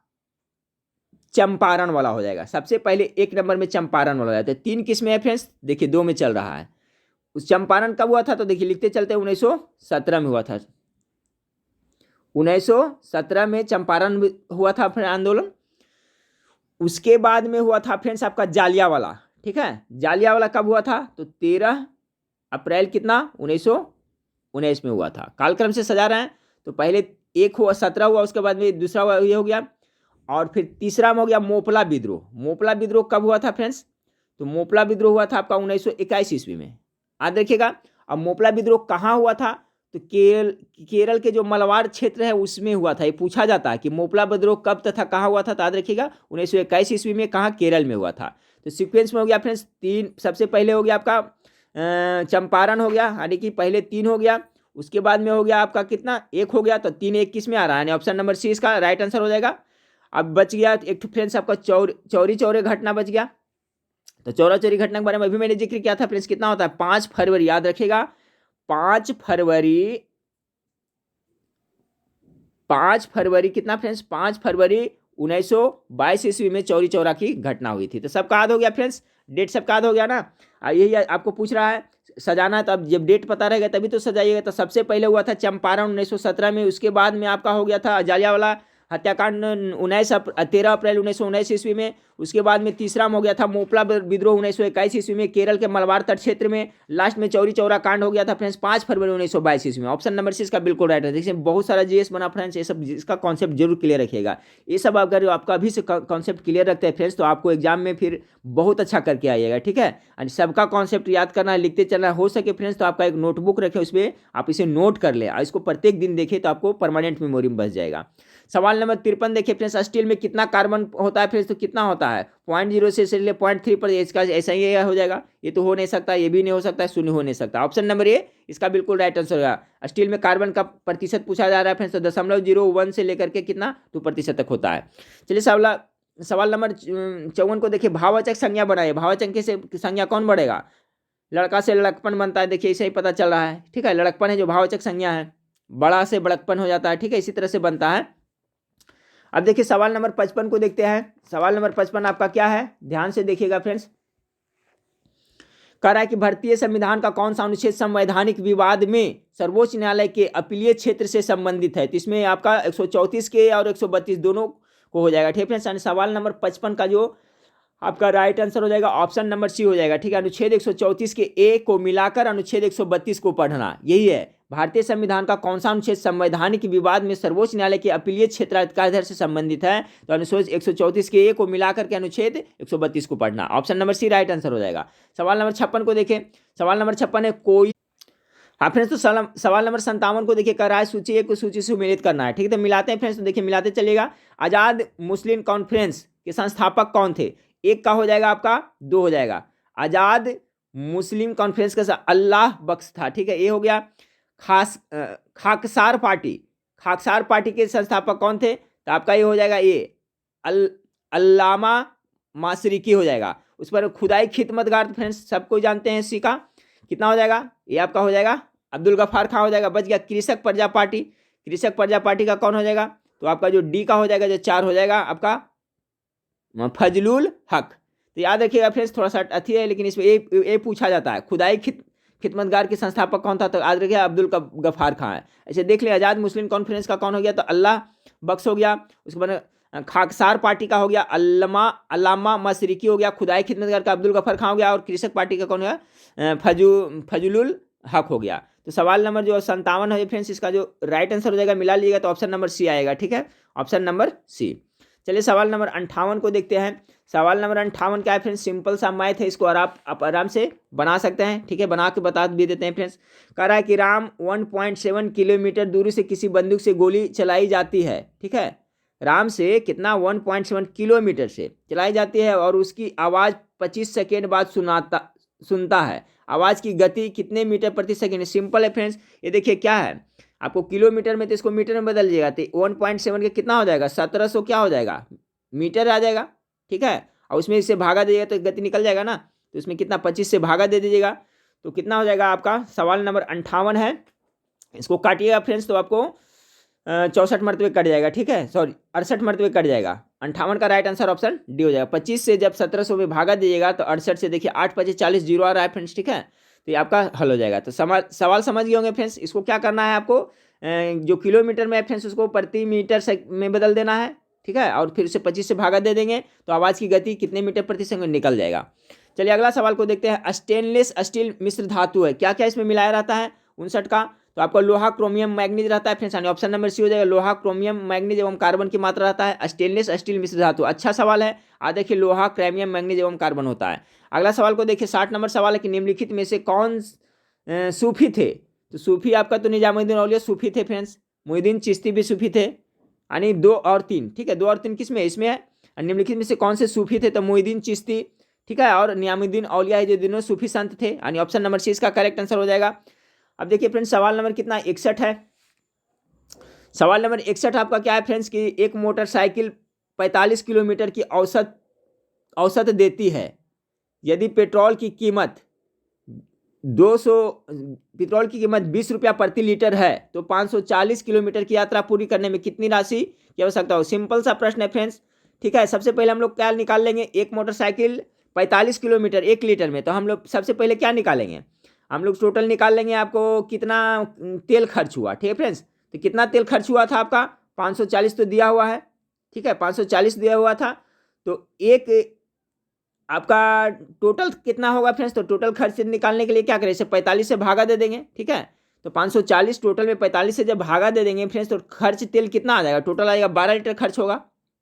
चंपारण वाला हो जाएगा। सबसे पहले 1 नंबर में चंपारण वाला हो जाता है। 3 किस्में है फ्रेंड्स, देखिए 2 में चल रहा है। उस चंपारण कब हुआ था? तो देखिए लिखते चलते 1917 में हुआ था। 1917 में चंपारण हुआ था फिर आंदोलन। उसके बाद में हुआ था फ्रेंड्स आपका जालियावाला। ठीक है, जालियावाला कब हुआ था? तो 13 अप्रैल कितना 1919 में हुआ था। कालक्रम से सजा रहे हैं, तो पहले एक हुआ 17 हुआ, उसके बाद में दूसरा हुआ ये हो गया, और फिर तीसरा में हो गया मोपला विद्रोह। मोपला विद्रोह कब हुआ था फ्रेंड्स? तो मोपला विद्रोह हुआ था आपका 1921 ईस्वी में। याद रखिएगा। अब मोपला विद्रोह कहाँ हुआ था? तो केरल के जो मलबार क्षेत्र है उसमें हुआ था। ये पूछा जाता है कि मोपला विद्रोह कब तथा कहाँ हुआ था, तो याद रखिएगा 1921 ईस्वी में। कहाँ? केरल में हुआ था। तो सीक्वेंस में हो गया फ्रेंड्स 3। सबसे पहले हो गया आपका चंपारण हो गया, यानी कि पहले 3 हो गया। उसके बाद में हो गया आपका कितना 1 हो गया, तो 3 1 किस में आ रहा है? ऑप्शन नंबर सी इसका राइट आंसर हो जाएगा। अब बच गया एक फ्रेंड्स आपका चौरी चौरे घटना बच गया। तो चौरा चौरी घटना के बारे में अभी मैंने जिक्र किया था फ्रेंड्स। कितना होता है? 5 फरवरी। याद रखिएगा 5 फरवरी कितना फ्रेंड्स? 5 फरवरी 1922 ईस्वी में चौरी चौरा की घटना हुई थी। तो सबका याद हो गया फ्रेंड्स, डेट सबका याद हो गया ना। यही आपको पूछ रहा है सजाना है, तो अब जब डेट पता रहेगा तभी तो सजाइएगा। तो सबसे पहले हुआ था चंपारण 1917 में। उसके बाद में आपका हो गया था जालियावाला हत्याकांड 13 अप्रैल 1919 ईस्वी में। उसके बाद में तीसरा में हो गया था मोपला विद्रोह 1921 ईस्वी में केरल के मलबार तट क्षेत्र में। लास्ट में चौरी चौरा कांड हो गया था फ्रेंड्स 5 फरवरी 1922 ईस्वी में। ऑप्शन नंबर सी इसका बिल्कुल राइट है। देखिए बहुत सारा जीएस बना फ्रेंड्स, ये सब इसका कॉन्सेप्ट जरूर क्लियर रखिएगा। ये सब अगर आपका अभी से कॉन्सेप्ट क्लियर रखते हैं फ्रेंड्स, तो आपको एग्जाम में फिर बहुत अच्छा करके आइएगा। ठीक है, और सबका कॉन्सेप्ट याद करना, लिखते चलना। हो सके फ्रेंड्स तो आपका एक नोटबुक रखें, उसमें आप इसे नोट कर ले और इसको प्रत्येक दिन देखें, तो आपको परमानेंट मेमोरी में बस जाएगा। सवाल नंबर 53 देखिए फ्रेंड्स, स्टील में कितना कार्बन होता है फ्रेंड्स? तो कितना होता है? 0.0 से ले 0.3 पर। इसका ऐसा ही हो जाएगा, ये तो हो नहीं सकता, ये भी नहीं हो सकता, शून्य हो नहीं सकता। ऑप्शन नंबर ए इसका बिल्कुल राइट आंसर होगा। स्टील में कार्बन का प्रतिशत पूछा जा रहा है फ्रेंड्स, तो 0.01 से लेकर के कितना 2% तक होता है। चलिए सवाल नंबर 54 को देखिए, भाववाचक संज्ञा बनाए। भाववाचक से संज्ञा कौन बढ़ेगा? लड़का से लड़कपन बनता है, देखिए इसे ही पता चल रहा है। ठीक है, लड़कपन है जो भाववाचक संज्ञा है, बड़ा से बड़कपन हो जाता है। ठीक है, इसी तरह से बनता है। अब देखिए सवाल नंबर 55 को देखते हैं। सवाल नंबर 55 आपका क्या है? ध्यान से देखिएगा फ्रेंड्स। कह रहा है कि भारतीय संविधान का कौन सा अनुच्छेद संवैधानिक विवाद में सर्वोच्च न्यायालय के अपीलीय क्षेत्र से संबंधित है? तो इसमें आपका 134 के और 132 दोनों को हो जाएगा। ठीक है फ्रेंड्स, सवाल नंबर 55 का जो आपका राइट आंसर हो जाएगा ऑप्शन नंबर सी हो जाएगा। ठीक है, अनुच्छेद 134 के ए को मिलाकर अनुच्छेद 132 को पढ़ना, यही है। भारतीय संविधान का कौन सा अनुच्छेद संवैधानिक विवाद में सर्वोच्च न्यायालय के अपीलीय क्षेत्राधिकार से संबंधित है? तो अनुच्छेद 134 के ए को मिलाकर के अनुच्छेद 132 को पढ़ना। Option number C right answer हो जाएगा। सवाल नंबर 56 को देखें। सवाल नंबर 56 है कोई, हाँ फ्रेंड्स, तो सवाल नंबर 57 को देखिए, कर रहा है सूची ए को सूची से मिलित करना है। ठीक है, तो मिलाते हैं फ्रेंड्स, तो देखिए मिलाते चलिएगा। आजाद मुस्लिम कॉन्फ्रेंस के संस्थापक कौन थे? एक का हो जाएगा आपका, 2 हो जाएगा। आजाद मुस्लिम कॉन्फ्रेंस का अल्लाह बख्श था। ठीक है, ये हो गया। खाकसार पार्टी के संस्थापक कौन थे? तो आपका ये हो जाएगा ये अल्लामा माशरिकी हो जाएगा। उस पर खुदाई खिदमतगार फ्रेंड्स सबको जानते हैं, इसी का कितना हो जाएगा? ये आपका हो जाएगा अब्दुल गफ्फार खां हो जाएगा। बच गया कृषक प्रजा पार्टी का कौन हो जाएगा? तो आपका जो डी का हो जाएगा, जो 4 हो जाएगा आपका फजलुल हक। तो याद रखिएगा फ्रेंड्स, थोड़ा सा अथी है लेकिन इसमें ए पूछा जाता है। खुदाई खिदमतगार के संस्थापक कौन था? तो याद रखिएगा अब्दुल गफ्फार खां है। ऐसे देख लिया, आजाद मुस्लिम कॉन्फ्रेंस का कौन हो गया? तो अल्लाह बख्श हो गया। उसके बाद खाकसार पार्टी का हो गया अल्लामा मशरिकी हो गया। खुदाई खिदमतगार का अब्दुल गफ्फार खां हो गया। और कृषक पार्टी का कौन हो गया? फजलुल हक हो गया। तो सवाल नंबर जो 57 है फ्रेंड्स, इसका जो राइट आंसर हो जाएगा मिला लीजिएगा, तो ऑप्शन नंबर सी आएगा। ठीक है, ऑप्शन नंबर सी। चलिए सवाल नंबर 58 को देखते हैं। सवाल नंबर 58 क्या है फ्रेंड्स, सिंपल सा मैथ है, इसको आप आराम से बना सकते हैं, ठीक है, बना के बता भी देते हैं फ्रेंड्स। कह रहा है कि राम 1.7 किलोमीटर दूरी से किसी बंदूक से गोली चलाई जाती है, ठीक है, राम से कितना 1.7 किलोमीटर से चलाई जाती है और उसकी आवाज़ 25 सेकेंड बाद सुनता है। आवाज़ की गति कितने मीटर प्रति सेकेंड? सिंपल है फ्रेंड्स, ये देखिए क्या है, आपको किलोमीटर में तो इसको मीटर में बदल दीजिएगा तो 1.7 के कितना हो जाएगा, 1700 क्या हो जाएगा मीटर आ जाएगा, ठीक है, और उसमें इससे भागा दीजिएगा तो गति निकल जाएगा ना, तो इसमें कितना 25 से भागा दे दीजिएगा तो कितना हो जाएगा आपका। सवाल नंबर 58 है, इसको काटिएगा फ्रेंड्स तो आपको 64 मरतबे कट जाएगा, ठीक है, सॉरी 68 मरतबे कट जाएगा। 58 का राइट आंसर ऑप्शन डी हो जाएगा। 25 से जब 1700 में भागा दीजिएगा तो 68 से देखिए 8 25 40 जीरो आ रहा है फ्रेंड्स, ठीक है, तो ये आपका हल हो जाएगा। तो सवाल समझ गए होंगे फ्रेंड्स। इसको क्या करना है आपको, जो किलोमीटर में है फ्रेंड्स उसको प्रति मीटर से में बदल देना है, ठीक है, और फिर उसे 25 से भागा दे देंगे तो आवाज़ की गति कितने मीटर प्रति सेकंड निकल जाएगा। चलिए अगला सवाल को देखते हैं। स्टेनलेस स्टील मिश्र धातु है, क्या क्या इसमें मिलाया रहता है 59 का, तो आपका लोहा क्रोमियम मैग्नीज रहता है फ्रेंड्स, यानी ऑप्शन नंबर सी हो जाएगा, लोहा क्रोमियम मैग्नीज एवं कार्बन की मात्रा रहता है। स्टेनलेस स्टील मिश्र धातु, अच्छा सवाल है। आज देखिए लोहा क्रोमियम मैग्नीज एवं कार्बन होता है। अगला सवाल को देखिए 60 नंबर सवाल है कि निम्नलिखित में से कौन सूफी थे, तो सूफी आपका तो निजामुद्दीन औलिया सूफी थे फ्रेंड्स, मोहिउद्दीन चिश्ती भी सूफी थे, यानी 2 और 3, ठीक है, 2 और 3 किस में, इसमें है। निम्नलिखित में से कौन से सूफी थे, तो मोहिउद्दीन चिश्ती, ठीक है, और निजामुद्दीन औलिया है, जो दोनों सूफी संत थे, यानी ऑप्शन नंबर सी इसका करेक्ट आंसर हो जाएगा। अब देखिए फ्रेंड्स सवाल नंबर कितना 61 है। सवाल नंबर 61 आपका क्या है फ्रेंड्स कि एक मोटरसाइकिल 45 किलोमीटर की औसत देती है, यदि पेट्रोल की कीमत 20 रुपया प्रति लीटर है तो 540 किलोमीटर की यात्रा पूरी करने में कितनी राशि की आवश्यकता हो। सिंपल सा प्रश्न है फ्रेंड्स, ठीक है। सबसे पहले हम लोग क्या निकाल लेंगे, एक मोटरसाइकिल 45 किलोमीटर 1 लीटर में, तो हम लोग सबसे पहले क्या निकालेंगे, हम लोग टोटल निकाल लेंगे आपको कितना तेल खर्च हुआ, ठीक है फ्रेंड्स, तो कितना तेल खर्च हुआ था आपका 540 तो दिया हुआ है, ठीक है, 540 दिया हुआ था, तो एक आपका टोटल कितना होगा फ्रेंड्स, तो टोटल खर्च से निकालने के लिए क्या करें, इसे 45 से भागा दे देंगे, ठीक है, तो 540 टोटल में 45 से जब भागा दे देंगे फ्रेंड्स तो खर्च तेल कितना आ जाएगा, टोटल आएगा 12 लीटर खर्च होगा।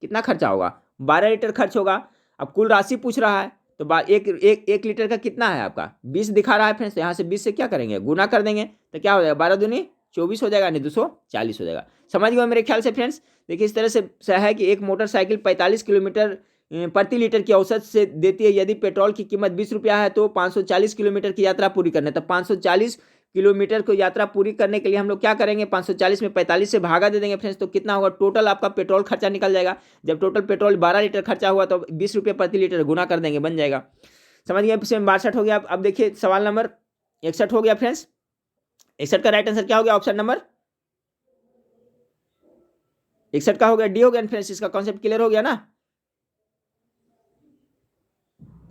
कितना खर्चा होगा, 12 लीटर खर्च होगा। अब कुल राशि पूछ रहा है तो एक लीटर का कितना है आपका 20 दिखा रहा है फ्रेंड्स, यहाँ से 20 से क्या करेंगे, गुना कर देंगे तो क्या हो जाएगा 12 दूनी 24 हो जाएगा, नहीं 240 हो जाएगा। समझ गए मेरे ख्याल से फ्रेंड्स। देखिए इस तरह से है कि एक मोटरसाइकिल 45 किलोमीटर प्रति लीटर की औसत से देती है, यदि पेट्रोल की कीमत 20 रुपया है तो 540 किलोमीटर की यात्रा पूरी करने, तो 540 किलोमीटर को यात्रा पूरी करने के लिए हम लोग क्या करेंगे, 540 में 45 से भागा दे देंगे फ्रेंड्स, तो कितना होगा टोटल आपका पेट्रोल खर्चा निकल जाएगा। जब टोटल पेट्रोल 12 लीटर खर्चा हुआ तो 20 रुपये प्रति लीटर गुना कर देंगे, बन जाएगा। समझ गए, 62 हो गया। अब देखिए सवाल नंबर 61 हो गया फ्रेंड्स। 61 का राइट आंसर क्या हो गया, ऑप्शन नंबर 61 का हो गया डी हो गया फ्रेंड्स। इसका कॉन्सेप्ट क्लियर हो गया ना।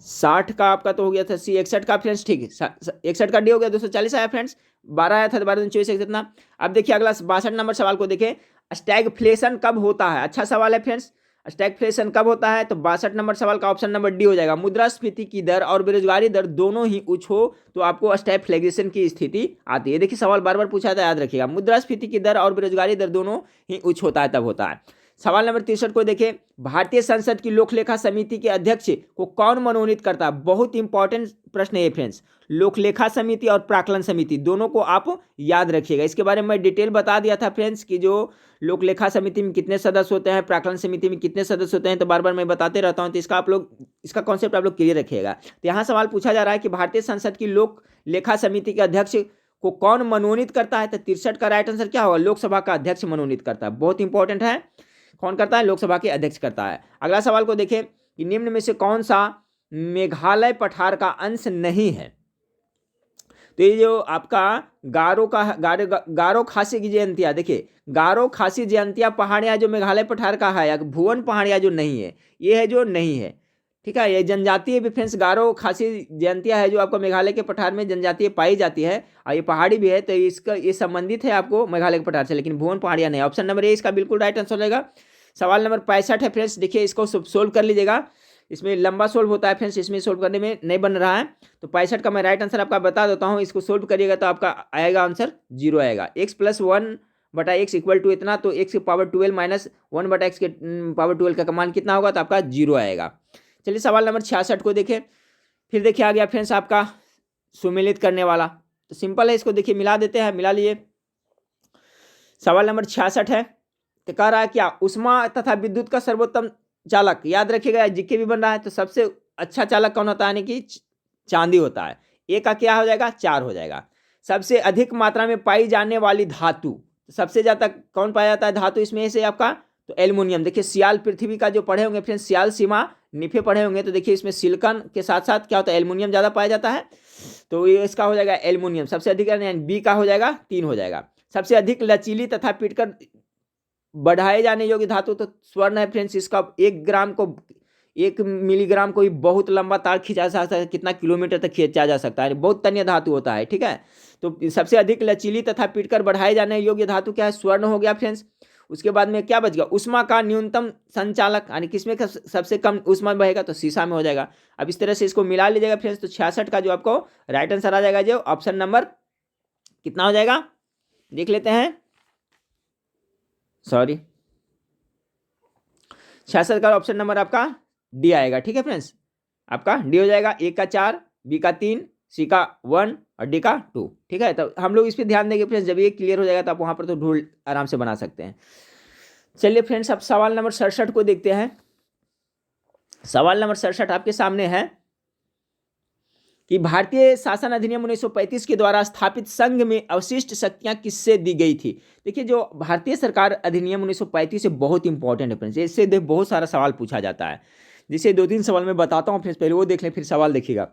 60 का आपका तो हो गया था सी, 61 का फ्रेंड्स, ठीक है, 61 का डी हो गया, 240 आया फ्रेंड्स, 12 आया था, 12 24 कितना। अब देखिए अगला 62 नंबर सवाल को देखें, स्टैगफ्लेशन कब होता है। अच्छा सवाल है फ्रेंड्स, स्टैगफ्लेशन कब होता है, तो 62 नंबर सवाल का ऑप्शन नंबर डी हो जाएगा। मुद्रास्फीति की दर और बेरोजगारी दर दोनों ही उच्च हो तो आपको स्टैगफ्लेशन की स्थिति आती है। देखिए सवाल बार बार पूछा था, याद रखिएगा, मुद्रास्फीति की दर और बेरोजगारी दर दोनों ही उच्च होता है तब होता है। सवाल नंबर 63 को देखें, भारतीय संसद की लोकलेखा समिति के अध्यक्ष को कौन मनोनीत करता है। बहुत इंपॉर्टेंट प्रश्न है फ्रेंड्स, लोकलेखा समिति और प्राक्कलन समिति दोनों को आप याद रखिएगा। इसके बारे में मैं डिटेल बता दिया था फ्रेंड्स कि जो लोकलेखा समिति में कितने सदस्य होते हैं, प्राक्कलन समिति में कितने सदस्य होते हैं, तो बार बार मैं बताते रहता हूं, तो इसका कॉन्सेप्ट आप लोग क्लियर रखिएगा। तो यहाँ सवाल पूछा जा रहा है कि भारतीय संसद की लोक लेखा समिति के अध्यक्ष को कौन मनोनीत करता है, तो 63 का राइट आंसर क्या होगा, लोकसभा का अध्यक्ष मनोनीत करता है। बहुत इंपॉर्टेंट है, कौन करता है, लोकसभा के अध्यक्ष करता है। अगला सवाल को देखें कि निम्न में से कौन सा मेघालय पठार का अंश नहीं है। तो ये जो आपका गारो खासी की जयंतिया, देखिए गारो खासी जयंतिया पहाड़ियाँ जो मेघालय पठार का है, या भुवन पहाड़ियाँ जो नहीं है, ये है जो नहीं है, ठीक है। ये जनजातीय भी फ्रेंड्स गारो खासी जयंतिया है जो आपको मेघालय के पठार में जनजातीय पाई जाती है, और ये पहाड़ी भी है, तो इसका ये संबंधित है आपको मेघालय के पठार से, लेकिन भुवन पहाड़ियाँ नहीं। ऑप्शन नंबर ए इसका बिल्कुल राइट आंसर रहेगा। सवाल नंबर 65 है फ्रेंड्स, देखिए इसको सोल्व कर लीजिएगा, इसमें लंबा सोल्व होता है फ्रेंड्स, इसमें सोल्व करने में नहीं बन रहा है, तो 65 का मैं राइट आंसर आपका बता देता हूँ। इसको सोल्व करिएगा तो आपका आएगा आंसर 0 आएगा। x + 1 बटा एक्स इक्वल टू इतना, तो एक्स की पावर 12 माइनस 1 बटा एक्स के पावर 12 का मान कितना होगा, तो आपका 0 आएगा। चलिए सवाल नंबर 66 को देखें। फिर देखिए आ गया फ्रेंड्स आपका सुमेलित करने वाला, तो सिंपल है, इसको देखिए मिला देते हैं, मिला लिए। सवाल नंबर 66 है, तो कह रहा है क्या उष्मा तथा विद्युत का सर्वोत्तम चालक, याद रखिएगा जीके भी बन रहा है, तो सबसे अच्छा चालक कौन होता है, यानी कि चांदी होता है। ए का क्या हो जाएगा, 4 हो जाएगा। सबसे अधिक मात्रा में पाई जाने वाली धातु, सबसे ज्यादा कौन पाया जाता है धातु इसमें से आपका, तो एल्युमिनियम। देखिए सियाल पृथ्वी का जो पढ़े होंगे फ्रेंड्स, सियाल सीमा निफे पढ़े होंगे, तो देखिए इसमें सिलिकॉन के साथ साथ क्या होता है, एल्युमिनियम ज्यादा पाया जाता है, तो ये इसका हो जाएगा एल्युमिनियम सबसे अधिक, बी का हो जाएगा 3 हो जाएगा। सबसे अधिक लचीली तथा पीटकर बढ़ाए जाने योग्य धातु, तो स्वर्ण है फ्रेंड्स। इसका 1 ग्राम को 1 मिलीग्राम को भी बहुत लंबा तार खींचा जा सकता है, कितना किलोमीटर तक खींचा जा सकता है, बहुत तन्य धातु होता है, ठीक है। तो सबसे अधिक लचीली तथा पीटकर बढ़ाए जाने योग्य धातु क्या है, स्वर्ण हो गया फ्रेंड्स। उसके बाद में क्या बच गया, उष्मा का न्यूनतम संचालक, यानी किसमें सबसे कम उष्मा बहेगा, तो सीसा में हो जाएगा। अब इस तरह से इसको मिला लीजिएगा फ्रेंड्स, तो 66 का जो आपको राइट आंसर आ जाएगा, जो ऑप्शन नंबर कितना हो जाएगा, देख लेते हैं, सॉरी 66 का ऑप्शन नंबर आपका डी आएगा, ठीक है फ्रेंड्स, आपका डी हो जाएगा। ए का 4, बी का 3, सी का 1 और डी का 2, ठीक है। तो हम लोग इस पर ध्यान देंगे फ्रेंड्स, जब ये क्लियर हो जाएगा तो आप वहां पर तो ढूंढ आराम से बना सकते हैं। चलिए फ्रेंड्स अब सवाल नंबर 67 को देखते हैं। सवाल नंबर 67 आपके सामने है कि भारतीय शासन अधिनियम 1935 के द्वारा स्थापित संघ में अवशिष्ट शक्तियां किससे दी गई थी। देखिए जो भारतीय सरकार अधिनियम 1935 से बहुत इंपॉर्टेंट है फ्रेंड्स, इससे बहुत सारा सवाल पूछा जाता है, जिसे 2-3 सवाल में बताता हूं फ्रेंड्स, पहले वो देख लें फिर सवाल देखिएगा।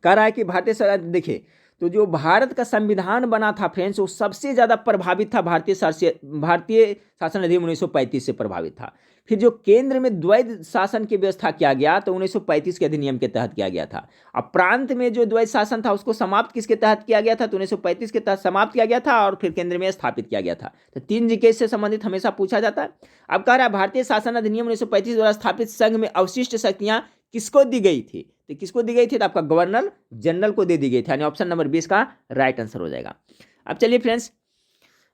कह रहा है कि भारतीय सरकार, देखिए तो जो भारत का संविधान बना था फ्रेंड्स, वो सबसे ज्यादा प्रभावित था भारतीय शासन अधिनियम 1935 से प्रभावित था। फिर जो केंद्र में द्वैध शासन की व्यवस्था किया गया तो 1935 के अधिनियम के तहत किया गया था। अब प्रांत में जो द्वैध शासन था उसको समाप्त किसके तहत किया गया था, तो 1935 के तहत समाप्त किया गया था और फिर केंद्र में स्थापित किया गया था। तो 3 जीके से संबंधित हमेशा पूछा जाता है। अब कह रहा है भारतीय शासन अधिनियम 1935 द्वारा स्थापित संघ में अवशिष्ट शक्तियां किसको दी गई थी, तो किसको दी गई थी, तो आपका गवर्नर जनरल को दे दी गई थी, यानी ऑप्शन नंबर 20 का राइट आंसर हो जाएगा। अब चलिए फ्रेंड्स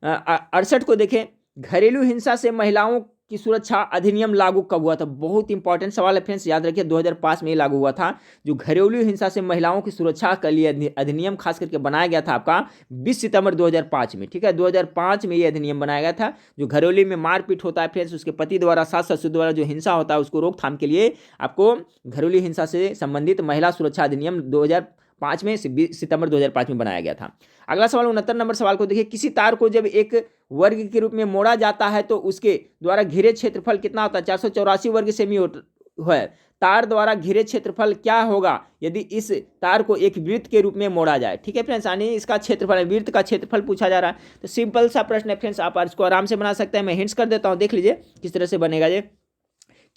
68 को देखें। घरेलू हिंसा से महिलाओं की सुरक्षा अधिनियम लागू कब हुआ था, बहुत इंपॉर्टेंट सवाल है फ्रेंड्स, याद रखिए 2005 में ये लागू हुआ था। जो घरेलू हिंसा से महिलाओं की सुरक्षा के लिए अधिनियम खास करके बनाया गया था आपका 20 सितंबर 2005 में, ठीक है। 2005 में ये अधिनियम बनाया गया था। जो घरेलू में मारपीट होता है फ्रेंड्स, उसके पति द्वारा सास ससुर द्वारा जो हिंसा होता है उसको रोकथाम के लिए आपको घरेलू हिंसा से संबंधित महिला सुरक्षा अधिनियम 2005 में 20 सितंबर 2005 में बनाया गया था। अगला सवाल 69 नंबर सवाल को देखिए। किसी तार को जब एक वर्ग के रूप में मोड़ा जाता है तो उसके द्वारा घिरे क्षेत्रफल कितना होता है, 484 वर्ग सेमी है। तार द्वारा घिरे क्षेत्रफल क्या होगा यदि इस तार को एक वृत्त के रूप में मोड़ा जाए, ठीक है फ्रेंड्स, यानी इसका क्षेत्रफल, वृत्त का क्षेत्रफल पूछा जा रहा है। तो सिंपल सा प्रश्न है फ्रेंड्स, आप इसको आराम से बना सकते हैं। मैं हिंट्स कर देता हूं, देख लीजिए किस तरह से बनेगा ये।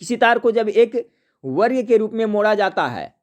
किसी तार को जब एक वर्ग के रूप में मोड़ा जाता है,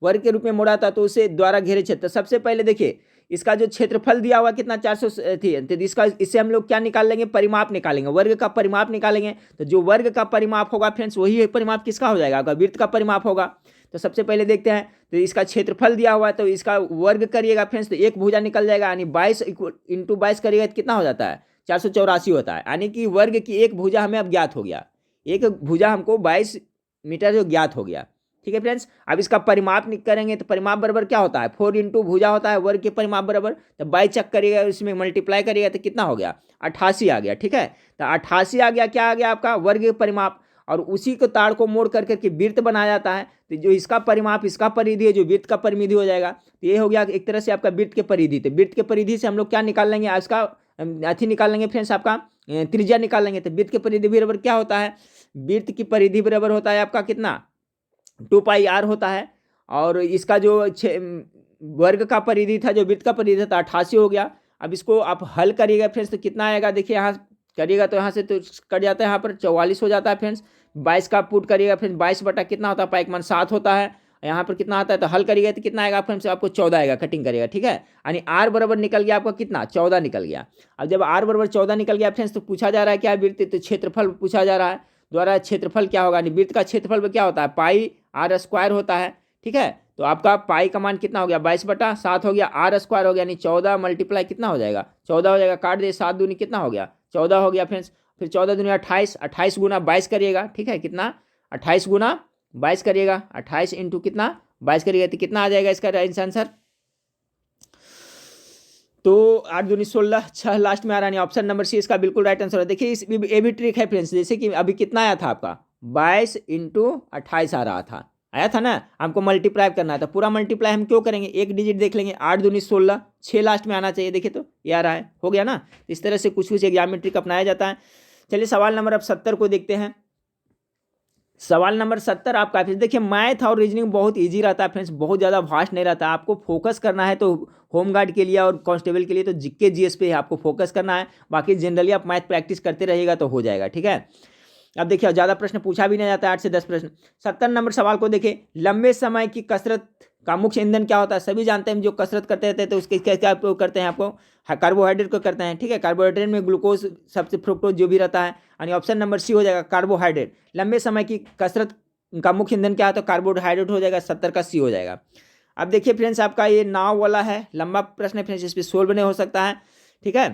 वर्ग के रूप में मोड़ा था तो उसे द्वारा घेरे क्षेत्र, सबसे पहले देखिए इसका जो क्षेत्रफल दिया हुआ कितना 400 थी, तो इससे हम लोग क्या निकाल लेंगे, परिमाप निकालेंगे, वर्ग का परिमाप निकालेंगे। तो जो वर्ग का परिमाप होगा फ्रेंड्स वही परिमाप किसका हो जाएगा, आपका वृत्त का परिमाप होगा। तो सबसे पहले देखते हैं, तो इसका क्षेत्रफल दिया हुआ है तो इसका वर्ग करिएगा फ्रेंड्स, तो एक भुजा निकल जाएगा, यानी 22 × 22 करिएगा तो कितना हो जाता है, 484 होता है। यानी कि वर्ग की एक भुजा हमें अब ज्ञात हो गया, एक भुजा हमको 22 मीटर जो ज्ञात हो गया, ठीक है फ्रेंड्स। अब इसका परिमाप करेंगे तो परिमाप बराबर क्या होता है, 4 × भुजा होता है वर्ग के परिमाप बराबर, तो 22 चक करिएगा इसमें मल्टीप्लाई करिएगा तो कितना हो गया, 88 आ गया, ठीक है। तो 88 आ गया, क्या आ गया आपका वर्ग के परिमाप, और उसी को ताड़ को मोड़ करके के वृत्त बनाया जाता है। तो जो इसका परिमाप इसका परिधि है, जो वृत्त का परिमिति हो जाएगा, तो ये हो गया एक तरह से आपका वृत्त के परिधि। तो वृत्त के परिधि से हम लोग क्या निकाल लेंगे, इसका अथी निकाल लेंगे फ्रेंड्स, आपका त्रिज्या निकाल लेंगे। तो वृत्त के परिधि बराबर क्या होता है, वृत्त की परिधि बराबर होता है आपका कितना, 2πr होता है। और इसका जो वर्ग का परिधि था, जो वृत्त का परिधि था 88 हो गया। अब इसको आप हल करिएगा फ्रेंड्स तो कितना आएगा, देखिए यहाँ करिएगा तो यहाँ से तो कट जाता है, यहाँ पर 44 हो जाता है फ्रेंड्स। 22 का पुट करिएगा फ्रेंड्स, 22 बटा कितना होता है, पाई का मान 7 होता है। यहाँ पर कितना आता है, तो हल करिएगा तो कितना आएगा फ्रेंड्स, आपको 14 आएगा, कटिंग करिएगा, ठीक है। यानी r बराबर निकल गया आपका कितना, 14 निकल गया। अब जब r बराबर 14 निकल गया फ्रेंड्स, तो पूछा जा रहा है क्या, वृत्त, तो क्षेत्रफल पूछा जा रहा है, द्वारा क्षेत्रफल क्या होगा, वृत्त का क्षेत्रफल क्या होता है, πr² होता है, ठीक है। तो आपका पाई का मान कितना हो गया 22/7 हो गया, आर स्क्वायर हो गया, यानी 14 मल्टीप्लाई कितना हो जाएगा 14 हो जाएगा, काट दे 7 दूनी कितना हो गया 14 हो गया फ्रेंड्स। फिर 14 दूनी 28, 28 गुना 22 करिएगा, ठीक है, कितना 28 गुना 22 करिएगा, 28 इंटू कितना 22 करिएगा, तो कितना आ जाएगा इसका राइट आंसर। तो 8 दूनी 16, 6 लास्ट में आ रहा है, ऑप्शन नंबर सी इसका बिल्कुल राइट आंसर है। देखिए इस ये भी ट्रिक है फ्रेंड्स, जैसे कि अभी कितना आया था आपका 22 इंटू 28 आ रहा था, आया था ना, हमको मल्टीप्लाई करना था, पूरा मल्टीप्लाई हम क्यों करेंगे, एक डिजिट देख लेंगे, 8 दूनी 16, 6 लास्ट में आना चाहिए, देखिए तो ये आ रहा है, हो गया ना। इस तरह से कुछ कुछ एग्जाम में ट्रिक अपनाया जाता है। चलिए सवाल नंबर अब 70 को देखते हैं। सवाल नंबर 70 आपका फिर देखिए, मैथ और रीजनिंग बहुत इजी रहता है फ्रेंड्स, बहुत ज़्यादा वास्ट नहीं रहता है। आपको फोकस करना है तो होमगार्ड के लिए और कांस्टेबल के लिए तो जीके जीएस पे आपको फोकस करना है, बाकी जनरली आप मैथ प्रैक्टिस करते रहिएगा तो हो जाएगा, ठीक है। अब देखिए ज़्यादा प्रश्न पूछा भी नहीं जाता है, 8 से 10 प्रश्न। 70 नंबर सवाल को देखिए, लंबे समय की कसरत का मुख्य ईंधन क्या होता है। सभी जानते हैं जो कसरत करते रहते हैं तो उसके क्या क्या उपयोग करते हैं, आपको कार्बोहाइड्रेट को करते हैं, ठीक है। कार्बोहाइड्रेट में ग्लूकोज सबसे फ्रुक्टोज जो भी रहता है, यानी ऑप्शन नंबर सी हो जाएगा कार्बोहाइड्रेट। लंबे समय की कसरत का मुख्य ईंधन क्या है, तो कार्बोहाइड्रेट हो जाएगा, 70 का सी हो जाएगा। अब देखिए फ्रेंड्स, आपका ये नाव वाला है, लंबा प्रश्न है फ्रेंड्स, इस पर सोल्व नहीं हो सकता है, ठीक है।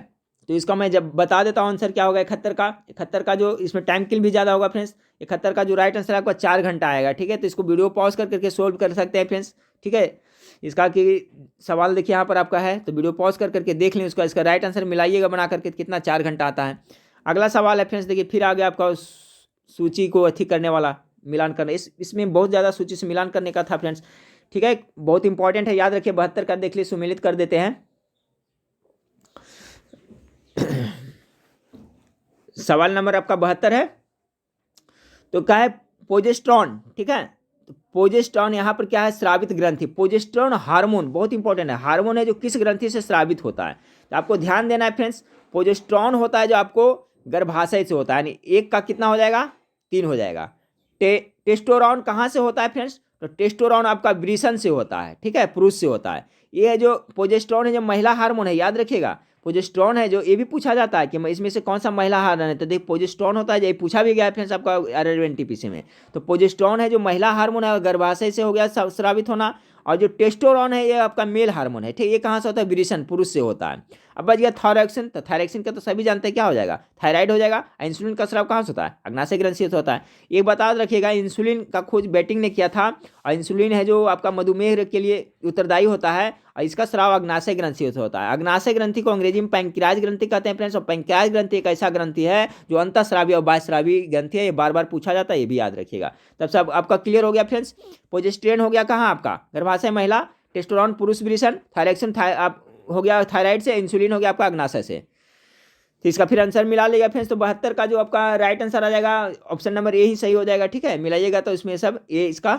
तो इसका मैं जब बता देता हूँ आंसर क्या होगा 71 का जो इसमें टाइम किल भी ज़्यादा होगा फ्रेंड्स। 71 का जो राइट आंसर आपका 4 घंटा आएगा, ठीक है। तो इसको वीडियो पॉज करके सोल्व कर सकते हैं फ्रेंड्स, ठीक है। इसका कि सवाल देखिए यहाँ पर आपका है, तो वीडियो पॉज करके देख लें उसका, इसका राइट आंसर मिलाइएगा बना करके कितना 4 घंटा आता है। अगला सवाल है फ्रेंड्स, देखिए फिर आगे आपका सूची को अथी करने वाला, मिलान करना, इसमें बहुत ज़्यादा सूची से मिलान करने का था फ्रेंड्स, ठीक है, बहुत इंपॉर्टेंट है, याद रखिए। 72 का देख लीजिए, सुमिलित कर देते हैं। सवाल नंबर आपका 72 है, तो क्या है प्रोजेस्टेरॉन, ठीक है। तो प्रोजेस्टेरॉन यहाँ पर क्या है, स्रावित ग्रंथि। प्रोजेस्टेरॉन हार्मोन बहुत इंपॉर्टेंट है, हार्मोन है जो किस ग्रंथि से स्रावित होता है, तो आपको ध्यान देना है फ्रेंड्स। प्रोजेस्टेरॉन होता है जो आपको गर्भाशय से होता है, यानी एक का कितना हो जाएगा 3 हो जाएगा। टेस्टोरॉन कहाँ से होता है फ्रेंड्स, तो टेस्टोरॉन आपका वृषण से होता है, ठीक है, पुरुष से होता है। ये जो प्रोजेस्टेरॉन है जो महिला हार्मोन है, याद रखिएगा। प्रोजेस्टेरॉन है जो, ये भी पूछा जाता है कि इसमें से कौन सा महिला हार्मोन है, तो देखिए प्रोजेस्टेरॉन होता है, ये पूछा भी गया है फ्रेंड्स आपका RRBNTPC में। तो प्रोजेस्टेरॉन है जो महिला हार्मोन है, गर्भाशय से हो गया स्रावित होना, और जो टेस्टोरॉन है ये आपका मेल हार्मोन है, ठीक। ये कहाँ से होता है, वृषण, पुरुष से होता है। अब बच गया थायरॉक्सिन, तो थायरॉक्सिन का तो सभी जानते हैं क्या हो जाएगा, थायराइड हो जाएगा। इंसुलिन का स्राव कहाँ से होता है, अग्नाशय ग्रंथि से होता है। एक बात याद रखिएगा, इंसुलिन का खोज बेटिंग ने किया था, और इंसुलिन है जो आपका मधुमेह के लिए उत्तरदायी होता है, और इसका स्राव अग्नाशय ग्रंथि से होता है। अग्नाशय ग्रंथि को अंग्रेजी में पैंक्रियाज ग्रंथि कहते हैं फ्रेंड्स, और पैंक्रियाज ग्रंथि एक ऐसा ग्रंथि है जो अंतःस्रावी और बाह्यस्रावी ग्रंथि है, ये बार बार पूछा जाता है, ये भी याद रखिएगा। तब सब आपका क्लियर हो गया फ्रेंड्स। प्रोजेस्टेरॉन हो गया कहाँ आपका, गर्भाशय महिला, टेस्टोरॉन पुरुष वृषण, थायरॉक्सिन आप हो गया थायराइड से, इंसुलिन हो गया आपका अग्नाशय से। तो इसका फिर आंसर मिला लेगा फ्रेंड्स, तो 72 का जो आपका राइट आंसर आ जाएगा ऑप्शन नंबर ए ही सही हो जाएगा, ठीक है। मिलाइएगा तो इसमें सब ए इसका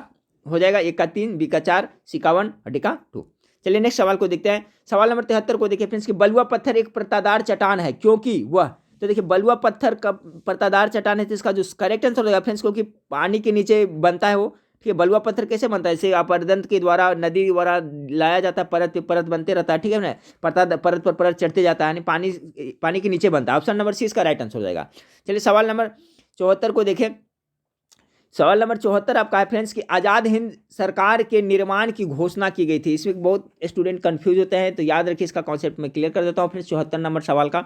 हो जाएगा, 1 का 3, बी का 4, सी का 1 और डी का 2। चलिए नेक्स्ट सवाल को देखते हैं। सवाल नंबर 73 को देखिए फ्रेंड्स, कि बलुआ पत्थर एक परतादार चट्टान है क्योंकि वह, तो देखिए बलुआ पत्थर का परतादार चट्टान है, तो इसका जो करेक्ट आंसर होगा फ्रेंड्स, क्योंकि पानी के नीचे बनता है वो, ठीक है। बलुआ पत्थर कैसे बनता है, इसे अपरदंत के द्वारा, नदी द्वारा लाया जाता है, परत पे परत बनते रहता है, ठीक है ना, परत पर परत चढ़ते जाता है, यानी पानी के नीचे बनता है। ऑप्शन नंबर सी इसका राइट आंसर हो जाएगा। चलिए सवाल नंबर 74 को देखें। सवाल नंबर 74 आपका है फ्रेंड्स, कि आज़ाद हिंद सरकार के निर्माण की घोषणा की गई थी। इसमें बहुत स्टूडेंट कंफ्यूज होते हैं, तो याद रखिए इसका कॉन्सेप्ट मैं क्लियर कर देता हूँ फ्रेंड्स। 74 नंबर सवाल का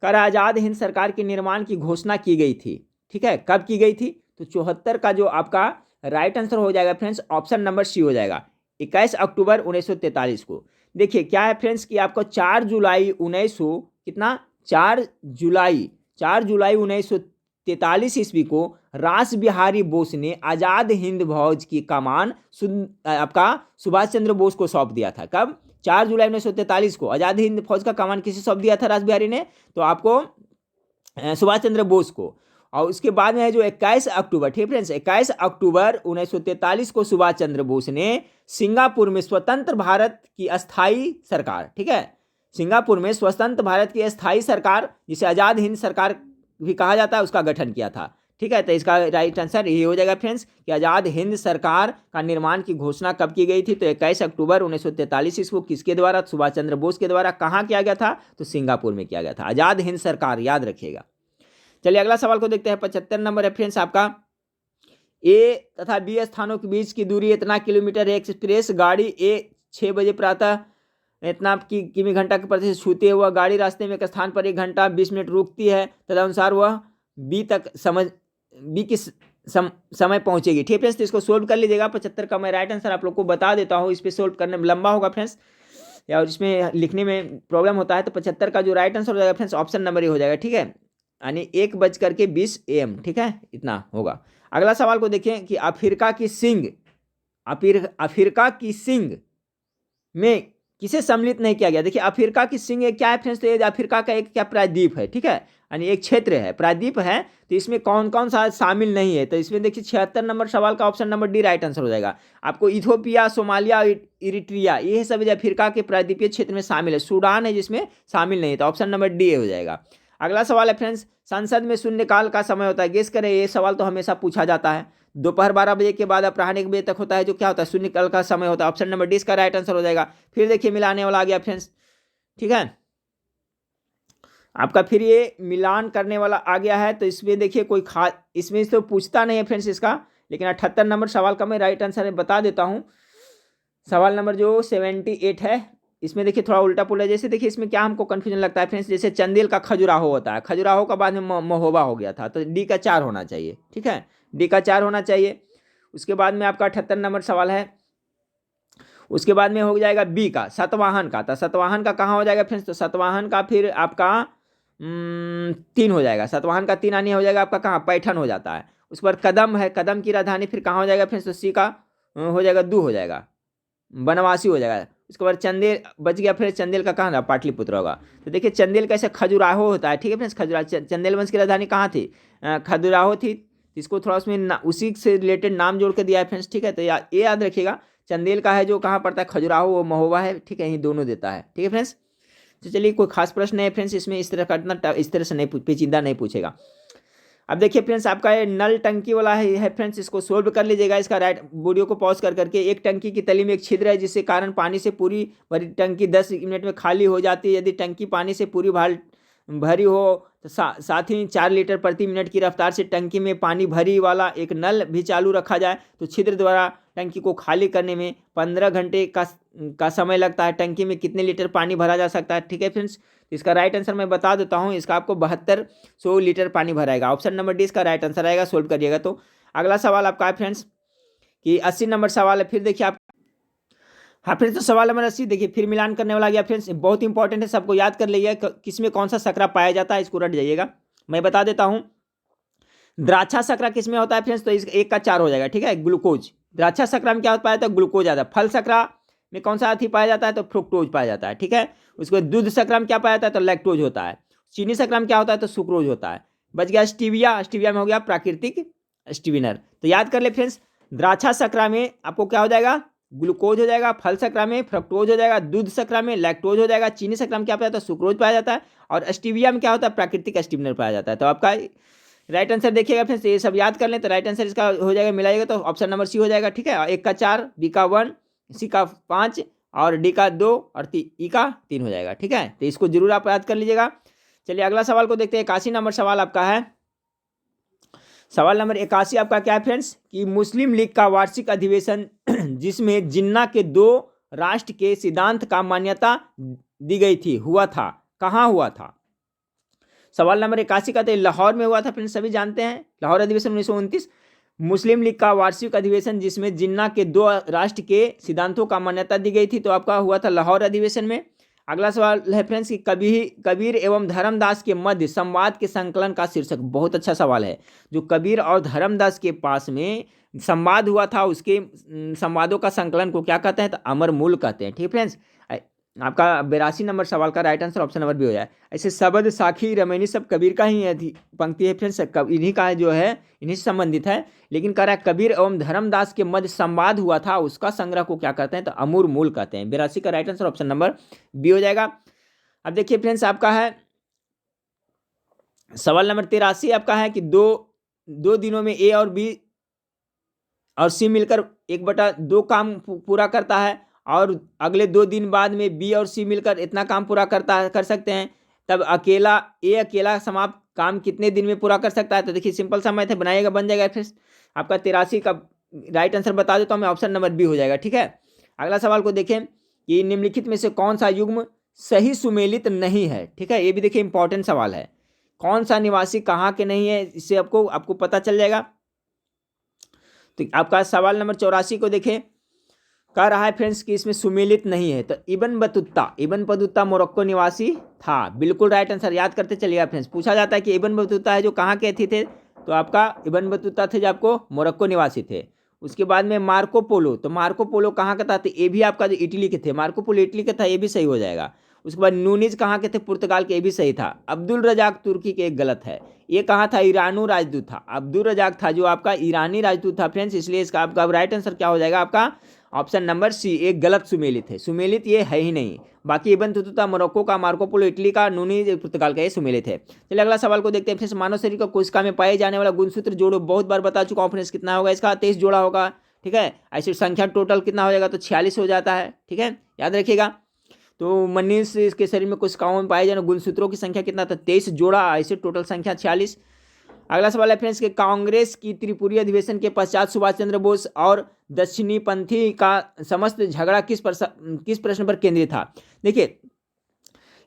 कर, आज़ाद हिंद सरकार के निर्माण की घोषणा की गई थी, ठीक है, कब की गई थी, तो 74 का जो आपका राइट आंसर हो जाएगा फ्रेंड्स, ऑप्शन नंबर सी हो जाएगा, 21 अक्टूबर 1943 को। देखिए क्या है फ्रेंड्स, कि आपको 4 जुलाई 1943 ईस्वी को रास बिहारी बोस ने आज़ाद हिंद फौज की कमान आपका सुभाष चंद्र बोस को सौंप दिया था। कब, 4 जुलाई 1943 को आज़ाद हिंद फौज का कमान किसे सौंप दिया था रास बिहारी ने, तो आपको सुभाष चंद्र बोस को। और उसके बाद में है जो 21 अक्टूबर, ठीक है फ्रेंड्स, 21 अक्टूबर 1943 को सुभाष चंद्र बोस ने सिंगापुर में स्वतंत्र भारत की अस्थाई सरकार, ठीक है, सिंगापुर में स्वतंत्र भारत की अस्थाई सरकार, जिसे आज़ाद हिंद सरकार भी कहा जाता है, उसका गठन किया था, ठीक है। तो इसका राइट आंसर ये हो जाएगा फ्रेंड्स, कि आज़ाद हिंद सरकार का निर्माण की घोषणा कब की गई थी, तो 21 अक्टूबर 1943 ईस्वी को किसके द्वारा, सुभाष चंद्र बोस के द्वारा। कहाँ किया गया था, तो सिंगापुर में किया गया था, आज़ाद हिंद सरकार, याद रखिएगा। चलिए अगला सवाल को देखते हैं। 75 नंबर है फ्रेंड्स आपका, ए तथा बी स्थानों के बीच की दूरी इतना किलोमीटर है। एक्सप्रेस गाड़ी ए 6 बजे प्रातः इतना किमी घंटा के प्रति छूते हुआ गाड़ी रास्ते में एक स्थान पर 1 घंटा 20 मिनट रुकती है, तदनुसार वह बी तक बी की समय पहुंचेगी। ठीक है फ्रेंड्स, तो इसको सोल्व कर लीजिएगा। 75 का मैं राइट आंसर आप लोग को बता देता हूँ। इस पर सोल्व करने में लंबा होगा फ्रेंड्स, या इसमें लिखने में प्रॉब्लम होता है। तो 75 का जो राइट आंसर हो जाएगा फ्रेंड्स ऑप्शन नंबर ही हो जाएगा। ठीक है, यानी 1:20 AM। ठीक है, इतना होगा। अगला सवाल को देखें कि अफ्रीका की सिंग में किसे सम्मिलित नहीं किया गया। देखिए अफ्रीका की सिंह क्या है फ्रेंड्स, तो ये अफ्रीका का एक क्या प्रायद्वीप है। ठीक है, यानी एक क्षेत्र है, प्रायद्वीप है। तो इसमें कौन कौन सा शामिल नहीं है, तो इसमें देखिए 76 नंबर सवाल का option number D right answer हो जाएगा। आपको इथोपिया, सोमालिया, इरिट्रिया ये सब अफ्रीका के प्रायद्वीपीय क्षेत्र में शामिल है। सूडान है जिसमें शामिल नहीं है, तो ऑप्शन नंबर डी हो जाएगा। अगला सवाल है फ्रेंड्स, संसद में शून्यकाल का समय होता है, गेस करें। ये सवाल तो हमेशा पूछा जाता है। दोपहर 12 बजे के बाद अपराह्न 1 बजे तक होता है, जो क्या होता है, शून्यकाल का समय होता है। ऑप्शन नंबर डी इसका राइट आंसर हो जाएगा। फिर देखिए मिलाने वाला आ गया फ्रेंड्स। ठीक है, आपका फिर ये मिलान करने वाला आ गया है। तो इसमें देखिए कोई खास इसमें तो पूछता नहीं है फ्रेंड्स इसका, लेकिन 78 नंबर सवाल का मैं राइट आंसर बता देता हूँ। सवाल नंबर जो 78 है, इसमें देखिए थोड़ा उल्टा पुल्टा। जैसे देखिए इसमें क्या हमको कन्फ्यूजन लगता है फ्रेंड्स, जैसे चंदेल का खजुराहो होता है, खजुराहो का बाद में महोबा हो गया था, तो डी का 4 होना चाहिए। ठीक है, डी का 4 होना चाहिए। उसके बाद में आपका 78 नंबर सवाल है, उसके बाद में हो जाएगा बी का सतवाहन का। तो सतवाहन का कहाँ हो जाएगा फ्रेंड्स, तो सतवाहन का फिर आपका 3 हो जाएगा। सतवाहन का 3 आनी हो जाएगा आपका कहाँ, पैठन हो जाता है। उस पर कदम है, कदम की राजधानी फिर कहाँ हो जाएगा फ्रेंड्स, तो सी का हो जाएगा दू हो जाएगा, बनवासी हो जाएगा। उसके बाद चंदेल बच गया, फिर चंदेल का कहाँ रहा, पाटलिपुत्र होगा। तो देखिए चंदेल कैसे खजुराहो होता है। ठीक है फ्रेंड्स, चंदेल वंश की राजधानी कहाँ थी, खजुराहो थी। इसको थोड़ा उसमें उसी से रिलेटेड नाम जोड़ के दिया है फ्रेंड्स। ठीक है, तो ये याद रखिएगा, चंदेल का है जो कहाँ पड़ता है, खजुराहो, वो महोबा है। ठीक है, ये दोनों देता है। ठीक है फ्रेंड्स, तो चलिए कोई खास प्रश्न नहीं है फ्रेंड्स इसमें, इस तरह का इस तरह से नहीं पेचीदा नहीं पूछेगा। अब देखिए फ्रेंड्स आपका ये नल टंकी वाला है फ्रेंड्स, इसको सोल्व कर लीजिएगा। इसका राइट वीडियो को पॉज कर करके, एक टंकी की तली में एक छिद्र है जिससे कारण पानी से पूरी भरी टंकी 10 मिनट में खाली हो जाती है। यदि टंकी पानी से पूरी भरी हो तो साथ ही 4 लीटर प्रति मिनट की रफ्तार से टंकी में पानी भरी वाला एक नल भी चालू रखा जाए तो छिद्र द्वारा टंकी को खाली करने में 15 घंटे का समय लगता है। टंकी में कितने लीटर पानी भरा जा सकता है। ठीक है फ्रेंड्स, इसका राइट आंसर मैं बता देता हूँ। इसका आपको 7200 लीटर पानी भराएगा। ऑप्शन नंबर डी इसका राइट आंसर आएगा, सोल्व करिएगा। तो अगला सवाल आपका है फ्रेंड्स कि 80 नंबर सवाल है। फिर देखिए आप, हाँ फ्रेंड्स, तो सवाल नंबर 80 देखिए फिर मिलान करने वाला गया फ्रेंड्स, बहुत इंपॉर्टेंट है, सबको याद कर लीजिए किसमें कौन सा सकरा पाया जाता है, इसको रट जाइएगा। मैं बता देता हूँ, द्राक्षा सकरा किसमें होता है फ्रेंड्स, तो इस 1 का 4 हो जाएगा। ठीक है, ग्लूकोज। द्राक्षा सकरा में क्या पाया जाता है, ग्लूकोज आता है। फल सकरा में कौन सा अथी पाया जाता है, तो फ्रुक्टोज पाया जाता है। ठीक है, उसके दूध सकरा में क्या पाया जाता है, तो लैक्टोज होता है। चीनी सकरा में क्या होता है, तो सुक्रोज होता है। बच गया स्टीविया, स्टीविया में हो गया प्राकृतिक स्टीविनर। तो याद कर ले फ्रेंड्स, द्राक्षा सकरा में आपको क्या हो जाएगा, ग्लूकोज हो जाएगा। फल सकरा में फ्रक्टोज हो जाएगा। दूध सकरा में लैक्टोज हो जाएगा। चीनी सकरा में क्या पाया जाता है, सुक्रोज पाया जाता है। और स्टीविया में क्या होता है, प्राकृतिक स्टीविनर पाया जाता है। तो आपका राइट आंसर देखिएगा फ्रेंड्स, ये सब याद कर लें तो राइट आंसर इसका हो जाएगा, मिलाइएगा तो ऑप्शन नंबर सी हो जाएगा। ठीक है, 1 का 4, बी का 1, सी का 5 और डी का 2 और ई का 3 हो जाएगा। ठीक है, तो इसको जरूर आप याद कर लीजिएगा। चलिए अगला सवाल को देखते हैं। 81 नंबर सवाल आपका है। सवाल नंबर 81 आपका क्या है फ्रेंड्स कि मुस्लिम लीग का वार्षिक अधिवेशन जिसमें जिन्ना के 2 राष्ट्र के सिद्धांत का मान्यता दी गई थी हुआ था, कहाँ हुआ था। सवाल नंबर 81 का तो लाहौर में हुआ था फ्रेंड्स, सभी जानते हैं लाहौर अधिवेशन 1929। मुस्लिम लीग का वार्षिक अधिवेशन जिसमें जिन्ना के 2 राष्ट्र के सिद्धांतों का मान्यता दी गई थी, तो आपका हुआ था लाहौर अधिवेशन में। अगला सवाल है फ्रेंड्स कि कबीर एवं धर्मदास के मध्य संवाद के संकलन का शीर्षक। बहुत अच्छा सवाल है। जो कबीर और धर्मदास के पास में संवाद हुआ था, उसके संवादों का संकलन को क्या कहते हैं, तो अमर मूल कहते हैं। ठीक है फ्रेंड्स, आपका 82 नंबर सवाल का right answer option number B हो जाए। ऐसे शब्द साखी रमैनी सब कबीर का ही पंक्ति है फ्रेंड्स, इन्हीं का जो है, इन्हीं से संबंधित है। लेकिन कह रहा है कबीर एवं धर्मदास के मध्य संवाद हुआ था, उसका संग्रह को क्या कहते हैं, तो अमूर मूल कहते हैं। 82 का right answer option number B हो जाएगा। अब देखिए फ्रेंड्स आपका है सवाल नंबर 83 आपका है कि दो दिनों में ए और बी और सी मिलकर 1/2 काम पूरा करता है, और अगले 2 दिन बाद में बी और सी मिलकर इतना काम पूरा कर सकते हैं। तब अकेला समाप्त काम कितने दिन में पूरा कर सकता है? तो देखिए सिंपल सा मैथ है, बनाइएगा बन जाएगा। फिर आपका 83 का राइट आंसर बता देता हूँ मैं, ऑप्शन नंबर बी हो जाएगा। ठीक है, अगला सवाल को देखें कि निम्नलिखित में से कौन सा युग्म सही सुमेलित नहीं है। ठीक है, ये भी देखिए इंपॉर्टेंट सवाल है। कौन सा निवासी कहाँ के नहीं है, इससे आपको पता चल जाएगा। तो आपका सवाल नंबर 84 को देखें, कह रहा है फ्रेंड्स कि इसमें सुमेलित नहीं है। तो इबन बतूता मोरक्को निवासी था, बिल्कुल राइट आंसर। याद करते चलिएगा फ्रेंड्स, पूछा जाता है कि इबन बतूता है जो कहाँ के थे, तो आपका इबन बतूता थे जो आपको मोरक्को निवासी थे। उसके बाद में मार्को पोलो, तो मार्को पोलो कहाँ का था? तो ये भी आपका जो इटली के थे, मार्को पोलो इटली का था, ये भी सही हो जाएगा। उसके बाद नूनीज कहाँ के थे? पुर्तगाल के, ये भी सही था। अब्दुल रजाक तुर्की के, एक गलत है। ये कहाँ था? ईरानी राजदूत था। अब्दुल रजाक था जो आपका ईरानी राजदूत था फ्रेंड्स, इसलिए इसका आपका राइट आंसर क्या हो जाएगा? आपका ऑप्शन नंबर सी, एक गलत सुमेलित है। सुमेलित ये है ही नहीं। बाकी इबन बतूता मोरक्को का, मार्को पोलो इटली का, नूनीज पुर्तगाल का, ये सुमेलित है। चलिए अगला सवाल को देखते हैं फ्रेंड्स। मानव शरीर का कोशिका में पाए जाने वाला गुणसूत्र जोड़ो, बहुत बार बता चुका हूं फ्रेंड्स, कितना होगा इसका? 23 जोड़ा होगा। ठीक है, एसिड संख्या टोटल कितना हो जाएगा? तो 46 हो जाता है। ठीक है, याद रखिएगा। तो मनुष्य इसके शरीर में कोशिकाओं में पाए जाने गुणसूत्रों की संख्या कितना था? 23 जोड़ा, ऐसे टोटल संख्या 46। अगला सवाल है फ्रेंड्स कि कांग्रेस की त्रिपुरी अधिवेशन के पश्चात सुभाष चंद्र बोस और दक्षिणी पंथी का समस्त झगड़ा किस प्रश्न पर केंद्रित था? देखिए,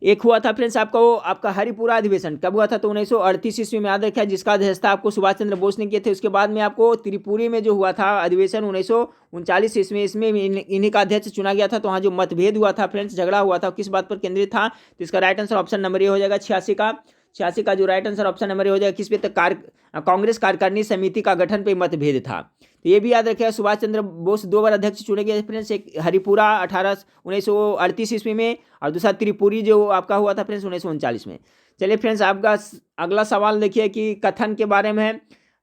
एक हुआ था फ्रेंड्स आपका हरिपुरा अधिवेशन, कब हुआ था? तो 1938 ईस्वी में, याद रखिए, जिसका अध्यक्षता आपको सुभाष चंद्र बोस ने किए थे। उसके बाद में आपको त्रिपुरी में जो हुआ था अधिवेशन 1939 ईस्वी, इसमें इन्हीं का अध्यक्ष चुना गया था। तो वहाँ जो मतभेद हुआ था फ्रेंड्स, झगड़ा हुआ था, किस बात पर केंद्रित था? तो इसका राइट आंसर ऑप्शन नंबर ए हो जाएगा, 86 का जो राइट आंसर ऑप्शन नंबर ए हो जाएगा। किस पे? तक कांग्रेस कार्यकारिणी समिति का गठन पे मतभेद था। तो ये भी याद रखिएगा, सुभाष चंद्र बोस 2 बार अध्यक्ष चुने गए फ्रेंड्स, एक हरिपुरा 1938 ईस्वी में, और दूसरा त्रिपुरी जो आपका हुआ था फ्रेंड्स 1939 में। चलिए फ्रेंड्स, आपका अगला सवाल देखिए कि कथन के बारे में है।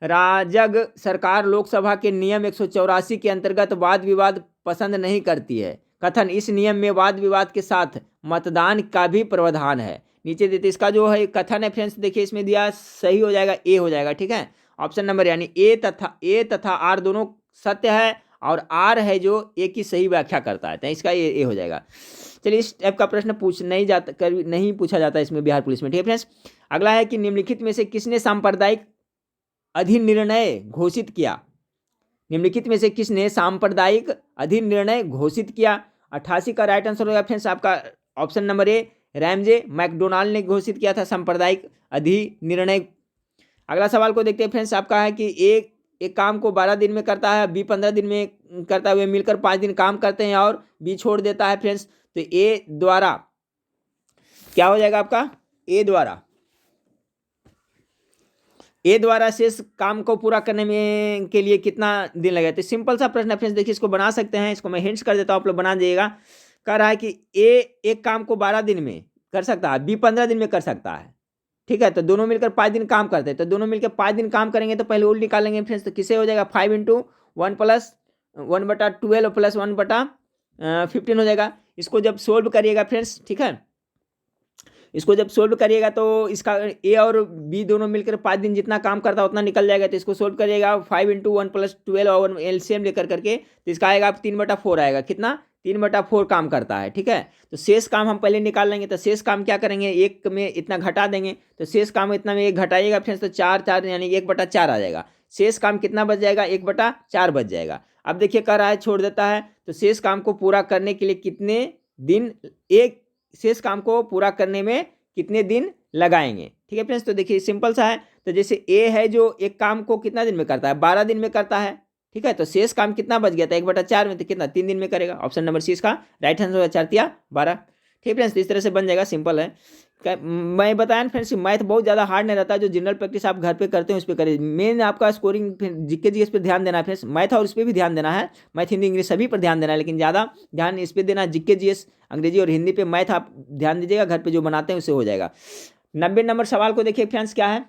राजग सरकार लोकसभा के नियम 184 के अंतर्गत वाद विवाद पसंद नहीं करती है। कथन, इस नियम में वाद विवाद के साथ मतदान का भी प्रावधान है। नीचे देते, इसका जो है कथन है फ्रेंड्स, देखिए इसमें दिया, सही हो जाएगा, ए हो जाएगा। ठीक है, ऑप्शन नंबर, यानी ए तथा आर दोनों सत्य है, और आर है जो ए की सही व्याख्या करता है, तो इसका ए हो जाएगा। चलिए, इस टाइप का प्रश्न नहीं पूछा जाता इसमें बिहार पुलिस में। ठीक है फ्रेंड्स, अगला है कि निम्नलिखित में से किसने सांप्रदायिक अधिनिर्णय घोषित किया? निम्नलिखित में से किसने सांप्रदायिक अधिनिर्णय घोषित किया? 88 का राइट आंसर होगा फ्रेंड्स आपका option number A, Ramsay MacDonald ने घोषित किया था सांप्रदायिक अधिनिर्णय। अगला सवाल को देखते हैं फ्रेंड्स, आपका है कि एक काम को 12 दिन में करता है, बी 15 दिन में करता है, मिलकर 5 दिन काम करते हैं और बी छोड़ देता है फ्रेंड्स। तो ए द्वारा क्या हो जाएगा आपका? ए द्वारा शेष काम को पूरा करने में के लिए कितना दिन लगेगा? तो सिंपल सा प्रश्न है फ्रेंड्स, देखिए इसको बना सकते हैं, इसको मैं हिंट्स कर देता हूँ, आप लोग बना दीजिएगा। कह रहा है कि ए एक काम को 12 दिन में कर सकता है, बी 15 दिन में कर सकता है। ठीक है, तो दोनों मिलकर 5 दिन काम करते हैं, तो दोनों मिलकर 5 दिन काम करेंगे तो पहले उल्ट निकालेंगे फ्रेंड्स। तो किसे हो जाएगा? 5 × 1 + 1/12 + 1/15 हो जाएगा। इसको जब सोल्व करिएगा फ्रेंड्स, ठीक है, इसको जब सोल्व करिएगा तो इसका ए और बी दोनों मिलकर 5 दिन जितना काम करता है उतना निकल जाएगा। तो इसको सोल्व करिएगा 5 × 1 + 12 और एलसीएम लेकर करके, तो इसका आएगा 3/4 आएगा। कितना? 3/4 काम करता है। ठीक है, तो शेष काम हम पहले निकाल लेंगे। तो शेष काम क्या करेंगे? एक में इतना घटा देंगे, तो शेष काम इतना में एक घटाइएगा फ्रेंड्स, तो 4 यानी 1/4 आ जाएगा। शेष काम कितना बच जाएगा? 1/4 बच जाएगा। अब देखिए कह रहा है छोड़ देता है, तो शेष काम को पूरा करने के लिए कितने दिन, एक शेष काम को पूरा करने में कितने दिन लगाएंगे? ठीक है फ्रेंड्स, तो देखिए सिंपल सा है। तो जैसे ए है जो एक काम को कितना दिन में करता है? 12 दिन में करता है। ठीक है, तो शेष काम कितना बच गया था? 1/4 में, तो कितना? 3 दिन में करेगा। ऑप्शन नंबर सी इसका राइट आंसर होगा, 4 × 12। ठीक फ्रेंड्स, तो इस तरह से बन जाएगा, सिंपल है। मैं बताया ना फ्रेंड्स, मैथ बहुत ज़्यादा हार्ड नहीं रहता, जो जनरल प्रैक्टिस आप घर पे करते हैं उस पर करें। मेन आपका स्कोरिंग जीके जीएस पे ध्यान देना है फ्रेंड्स, मैथ और इस पर भी ध्यान देना है, मैथ हिंदी इंग्लिश सभी पर ध्यान देना है, लेकिन ज़्यादा ध्यान इस पर देना, जीके जीएस अंग्रेजी और हिंदी पे। मैथ आप ध्यान दीजिएगा, घर पे जो बनाते हैं उससे हो जाएगा। 90 नंबर सवाल को देखिए फ्रेंड्स, क्या है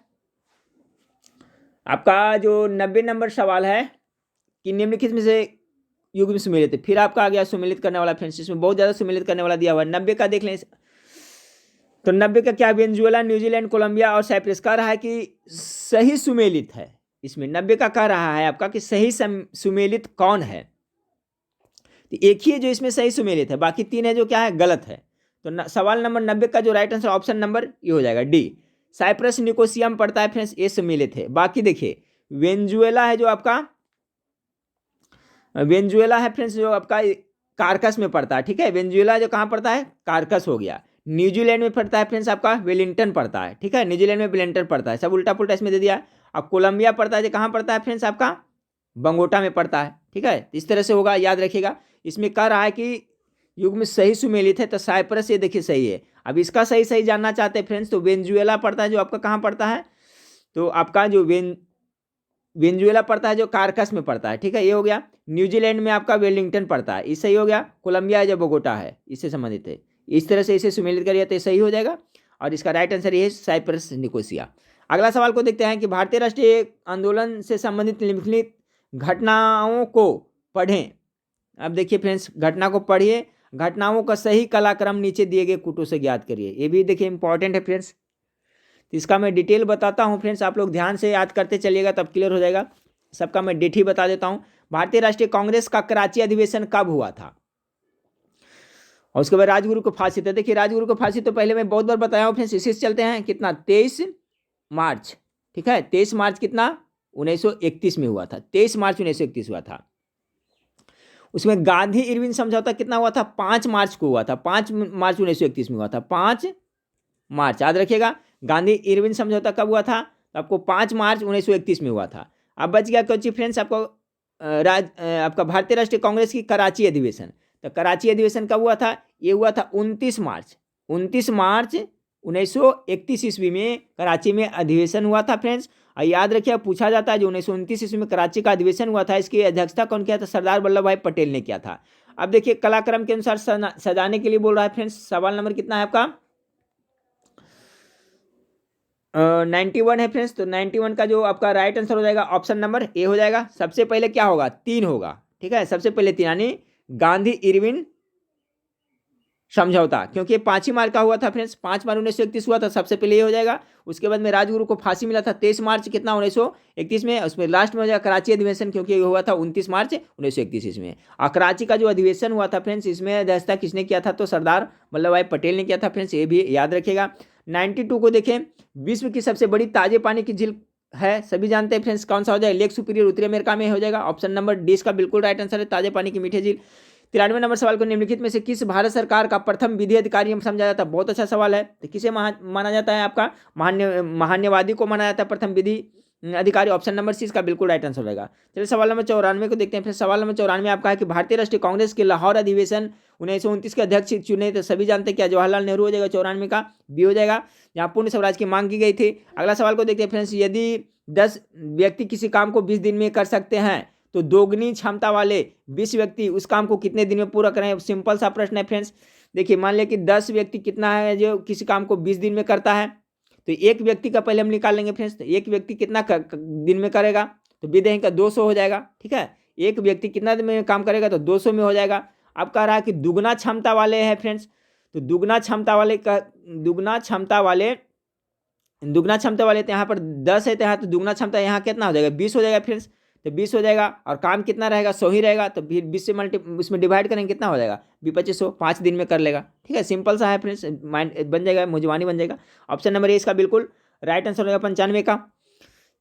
आपका जो 90 नंबर सवाल है कि निम्नलिखित में से युग्म सुमेलित है। फिर आपका आ गया सुमेलित करने वाला फ्रेंड्स, इसमें बहुत ज़्यादा सुमेलित करने वाला दिया हुआ है। 90 का देख लें, तो 90 का क्या? वेनेजुएला, न्यूजीलैंड, कोलंबिया और साइप्रस। कह रहा है कि सही सुमेलित है। इसमें 90 का कह रहा है आपका कि सही सुमेलित कौन है? तो एक ही है जो इसमें सही सुमेलित है, बाकी 3 है जो क्या है? गलत है। तो सवाल नंबर 90 का जो राइट आंसर ऑप्शन नंबर ये हो जाएगा डी। साइप्रस निकोसिया में पड़ता है फ्रेंड्स, ये सम्मिलित है। बाकी देखिए वेनेजुएला है जो आपका, वेनेजुएला है फ्रेंड्स जो आपका कारकस में पड़ता है, ठीक है। वेनेजुएला जो कहाँ पड़ता है, कारकस हो गया। न्यूजीलैंड में पड़ता है फ्रेंड्स आपका वेलिंगटन पड़ता है, ठीक है। न्यूजीलैंड में वेलिंगटन पड़ता है, सब उल्टा पुल्टा इसमें दे दिया। अब कोलंबिया पड़ता है जो कहाँ पड़ता है फ्रेंड्स आपका, बंगोटा में पड़ता है, ठीक है। इस तरह से होगा, याद रखिएगा। इसमें कह रहा है कि युग में सही सुमेलित है, तो साइप्रस ये देखिए सही है। अब इसका सही सही जानना चाहते हैं फ्रेंड्स, तो वेनेजुएला पड़ता है जो आपका कहाँ पड़ता है, तो आपका जो वेनेजुएला पड़ता है जो कारकस में पड़ता है, ठीक है, ये हो गया। न्यूजीलैंड में आपका वेलिंगटन पड़ता है, ये सही हो गया। कोलंबिया जो बोगोटा है, इससे संबंधित है। इस तरह से इसे सुमेलित करिए तो सही हो जाएगा, और इसका राइट आंसर ये है साइप्रस निकोसिया। अगला सवाल को देखते हैं कि भारतीय राष्ट्रीय आंदोलन से संबंधित निम्नलिखित घटनाओं को पढ़ें। अब देखिए फ्रेंड्स, घटना को पढ़िए, घटनाओं का सही कलाक्रम नीचे दिए गए कूटों से ज्ञात करिए। ये भी देखिए इंपॉर्टेंट है फ्रेंड्स, इसका मैं डिटेल बताता हूँ फ्रेंड्स, आप लोग ध्यान से याद करते चलिएगा तब क्लियर हो जाएगा। सबका मैं डेट ही बता देता हूँ। भारतीय राष्ट्रीय कांग्रेस का कराची अधिवेशन कब हुआ था, और उसके बाद राजगुरु को फांसी था। देखिए राजगुरु को फांसी तो पहले मैं बहुत बार बताया हूँ फ्रेंड्स, इसी से चलते हैं। कितना, 23 मार्च, ठीक है। 23 मार्च कितना, 1931 में हुआ था। 23 मार्च 1931 हुआ था। उसमें गांधी इरविन समझौता कितना हुआ था, 5 मार्च को हुआ था। 5 मार्च 1931 में हुआ था, 5 मार्च, याद रखिएगा। गांधी इरविन समझौता कब हुआ था, तो आपको 5 मार्च 1931 में हुआ था। अब बच गया क्वेश्चन फ्रेंड्स आपको आपका भारतीय राष्ट्रीय कांग्रेस की कराची अधिवेशन। तो कराची अधिवेशन कब हुआ था, ये हुआ था 29 मार्च 1931 ईस्वी में कराची में अधिवेशन हुआ था फ्रेंड्स। और याद रखिए, पूछा जाता है जो 1929 ईस्वी में कराची का अधिवेशन हुआ था, इसकी अध्यक्षता कौन किया था, सरदार वल्लभ भाई पटेल ने किया था। अब देखिए कलाक्रम के अनुसार सजाने के लिए बोल रहा है फ्रेंड्स। सवाल नंबर कितना है आपका, 91 है फ्रेंड्स। तो 91 का जो आपका राइट आंसर हो जाएगा ऑप्शन नंबर ए हो जाएगा। सबसे पहले क्या होगा, 3 होगा, ठीक है। सबसे पहले 3 यानी गांधी इरविन समझौता, क्योंकि 5 मार्च का हुआ था फ्रेंड्स, 5 मार्च 1931 हुआ था, सबसे पहले ये हो जाएगा। उसके बाद में राजगुरु को फांसी मिला था 23 मार्च कितना 1931 में। उसमें लास्ट में हो जाएगा कराची अधिवेशन, क्योंकि ये हुआ था 29 मार्च 1931 इसमें। और कराची का जो अधिवेशन हुआ था फ्रेंड्स, इसमें अध्यक्षता किसने किया था, तो सरदार वल्लभ भाई पटेल ने किया था फ्रेंड्स, ये भी याद रखिएगा। 92 को देखें, विश्व की सबसे बड़ी ताजे पानी की झील है, सभी जानते हैं फ्रेंड्स, कौन सा हो जाएगा, लेक सुपीरियर उत्तरी अमेरिका में हो जाएगा। ऑप्शन नंबर डी इसका बिल्कुल राइट आंसर है, ताजे पानी की मीठी झील। 93 नंबर सवाल को, निम्नलिखित में से किस भारत सरकार का प्रथम विधि अधिकारी समझा जाता है। बहुत अच्छा सवाल है। तो किसे माना जाता है, आपका महान्यवादी को माना जाता है प्रथम विधि अधिकारी। ऑप्शन नंबर सी इसका बिल्कुल राइट आंसर रहेगा। चलिए सवाल नंबर 94 को देखते हैं। फिर सवाल नंबर 94 आपका है कि भारतीय राष्ट्रीय कांग्रेस के लाहौर अधिवेशन 1929 के अध्यक्ष चुने, तो सभी जानते हैं क्या, जवाहरलाल नेहरू हो जाएगा। 94 का बी हो जाएगा, जहाँ पूर्ण स्वराज की मांग की गई थी। अगला सवाल को देखते हैं फ्रेंड्स, यदि 10 व्यक्ति किसी काम को 20 दिन में कर सकते हैं, तो दोगुनी क्षमता वाले 20 व्यक्ति उस काम को कितने दिन में पूरा करें। सिंपल सा प्रश्न है फ्रेंड्स। देखिए मान लिया कि 10 व्यक्ति कितना है जो किसी काम को 20 दिन में करता है, तो एक व्यक्ति का पहले हम निकाल लेंगे फ्रेंड्स। तो एक व्यक्ति कितना दिन में करेगा, तो विदेही का 200 हो जाएगा, ठीक है। एक व्यक्ति कितना दिन में काम करेगा, तो 200 में हो जाएगा। अब कह रहा है कि दुगना क्षमता वाले हैं फ्रेंड्स, तो दुगना क्षमता वाले तो यहाँ पर 10 है, तो यहाँ तो दुगना क्षमता यहाँ कितना हो जाएगा, 20 हो जाएगा फ्रेंड्स। तो 20 हो जाएगा, और काम कितना रहेगा, 100 ही रहेगा। तो फिर 20 से उसमें डिवाइड करेंगे, कितना हो जाएगा, 2500, 5 दिन में कर लेगा, ठीक है। सिंपल सा है फ्रेंड्स, माइंड बन जाएगा, मुजवानी बन जाएगा। ऑप्शन नंबर ए इसका बिल्कुल राइट आंसर होगा 95 का।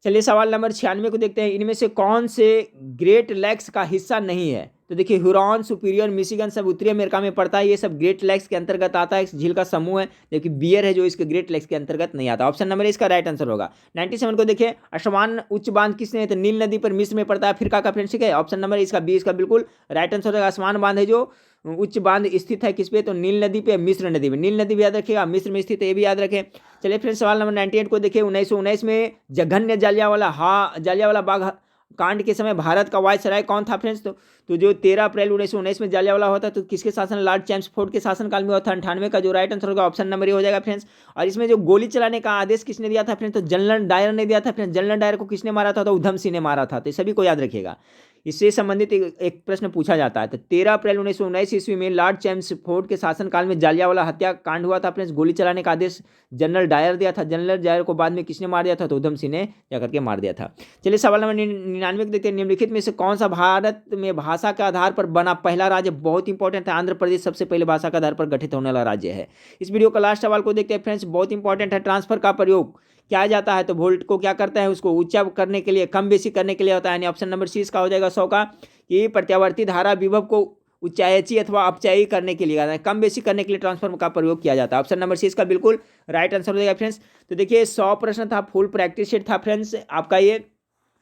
चलिए सवाल नंबर 96 को देखते हैं। इनमें से कौन से ग्रेट लैक्स का हिस्सा नहीं है, तो देखिए हुरॉन, सुपीरियर, मिशिगन सब उत्तरी अमेरिका में पड़ता है, ये सब ग्रेट लैक्स के अंतर्गत आता है, इस झील का समूह है। जबकि बियर है जो इसके ग्रेट लैक्स के अंतर्गत नहीं आता। ऑप्शन नंबर इसका राइट आंसर होगा। 97 को देखिए, असमान उच्च बांध किसने, तो नील नदी पर मिस्र में पड़ता है, अफ्रीका का फ्रेंड्स, ठीक है। ऑप्शन नंबर इसका बी इसका बिल्कुल राइट आंसर होगा। असमान बांध है जो उच्च बांध स्थित है किस पे, तो नील नदी पे, मिस्र नदी में। नील नदी भी याद रखिएगा, मिस्र में स्थित है, ये भी याद रखें। चलिए फिर सवाल नंबर 98 को देखिए। 1919 में जघन्य जालियांवाला बाग कांड के समय भारत का वायसराय कौन था फ्रेंड्स, तो जो 13 अप्रैल 1919 में जालियांवाला होता तो किसके शासन, लॉर्ड चैम्सफोर्ड के शासनकाल में हुआ था। 98 का जो राइट आंसर होगा ऑप्शन नंबर ए हो जाएगा फ्रेंड्स। और इसमें जो गोली चलाने का आदेश किसने दिया था फ्रेंड्स, तो जनरल डायर ने दिया था फ्रेंड्स। जनरल डायर को किसने मारा था, तो उधम सिंह ने मारा था। तो सभी को याद रखिएगा। इससे संबंधित एक प्रश्न पूछा जाता है। तो 13 अप्रैल 1919 ईस्वी में लॉर्ड चैम्सफोर्ड के शासनकाल में जालियांवाला हत्याकांड हुआ था फ्रेंड्स। गोली चलाने का आदेश जनरल डायर दिया था। जनरल डायर को बाद में किसने मार दिया था? तो उधम सिंह ने जाकर के मार दिया था। चलिए सवाल नंबर 99 देखते हैं। निम्नलिखित में से कौन सा भारत में भाषा के आधार पर बना पहला राज्य? बहुत इंपॉर्टेंट है। आंध्र प्रदेश सबसे पहले भाषा के आधार पर गठित होने वाला राज्य है। इस वीडियो का लास्ट सवाल को देखते हैं फ्रेंड्स, बहुत इंपॉर्टेंट है। ट्रांसफर का प्रयोग क्या जाता है? तो वोल्ट को क्या करता है? उसको ऊंचा करने के लिए, कम बेसी करने के लिए होता है। यानी ऑप्शन नंबर सी इसका हो जाएगा 100 का, कि प्रत्यावर्ती धारा विभव को उच्चायची अथवा अपचयी करने के लिए, कम बेसी करने के लिए ट्रांसफॉर्म का प्रयोग किया जाता है। ऑप्शन नंबर सी इसका बिल्कुल राइट आंसर हो जाएगा फ्रेंड्स। तो देखिए 100 प्रश्न था, फुल प्रैक्टिस सेट था फ्रेंड्स आपका ये।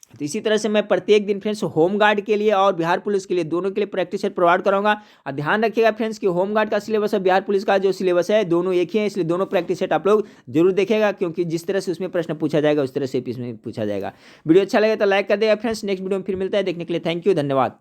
तो इसी तरह से मैं प्रत्येक दिन फ्रेंड्स होमगार्ड के लिए और बिहार पुलिस के लिए दोनों के लिए प्रैक्टिस सेट प्रोवाइड कराऊंगा। और ध्यान रखिएगा फ्रेंड्स कि होमगार्ड का सिलेबस और बिहार पुलिस का जो सिलेबस है दोनों एक ही है, इसलिए दोनों प्रैक्टिस सेट आप लोग जरूर देखेगा, क्योंकि जिस तरह से उसमें प्रश्न पूछा जाएगा उस तरह से इसमें पूछा जाएगा। वीडियो अच्छा लगे तो लाइक कर देगा फ्रेंड्स। नेक्स्ट वीडियो में फिर मिलता है, देखने के लिए थैंक यू, धन्यवाद।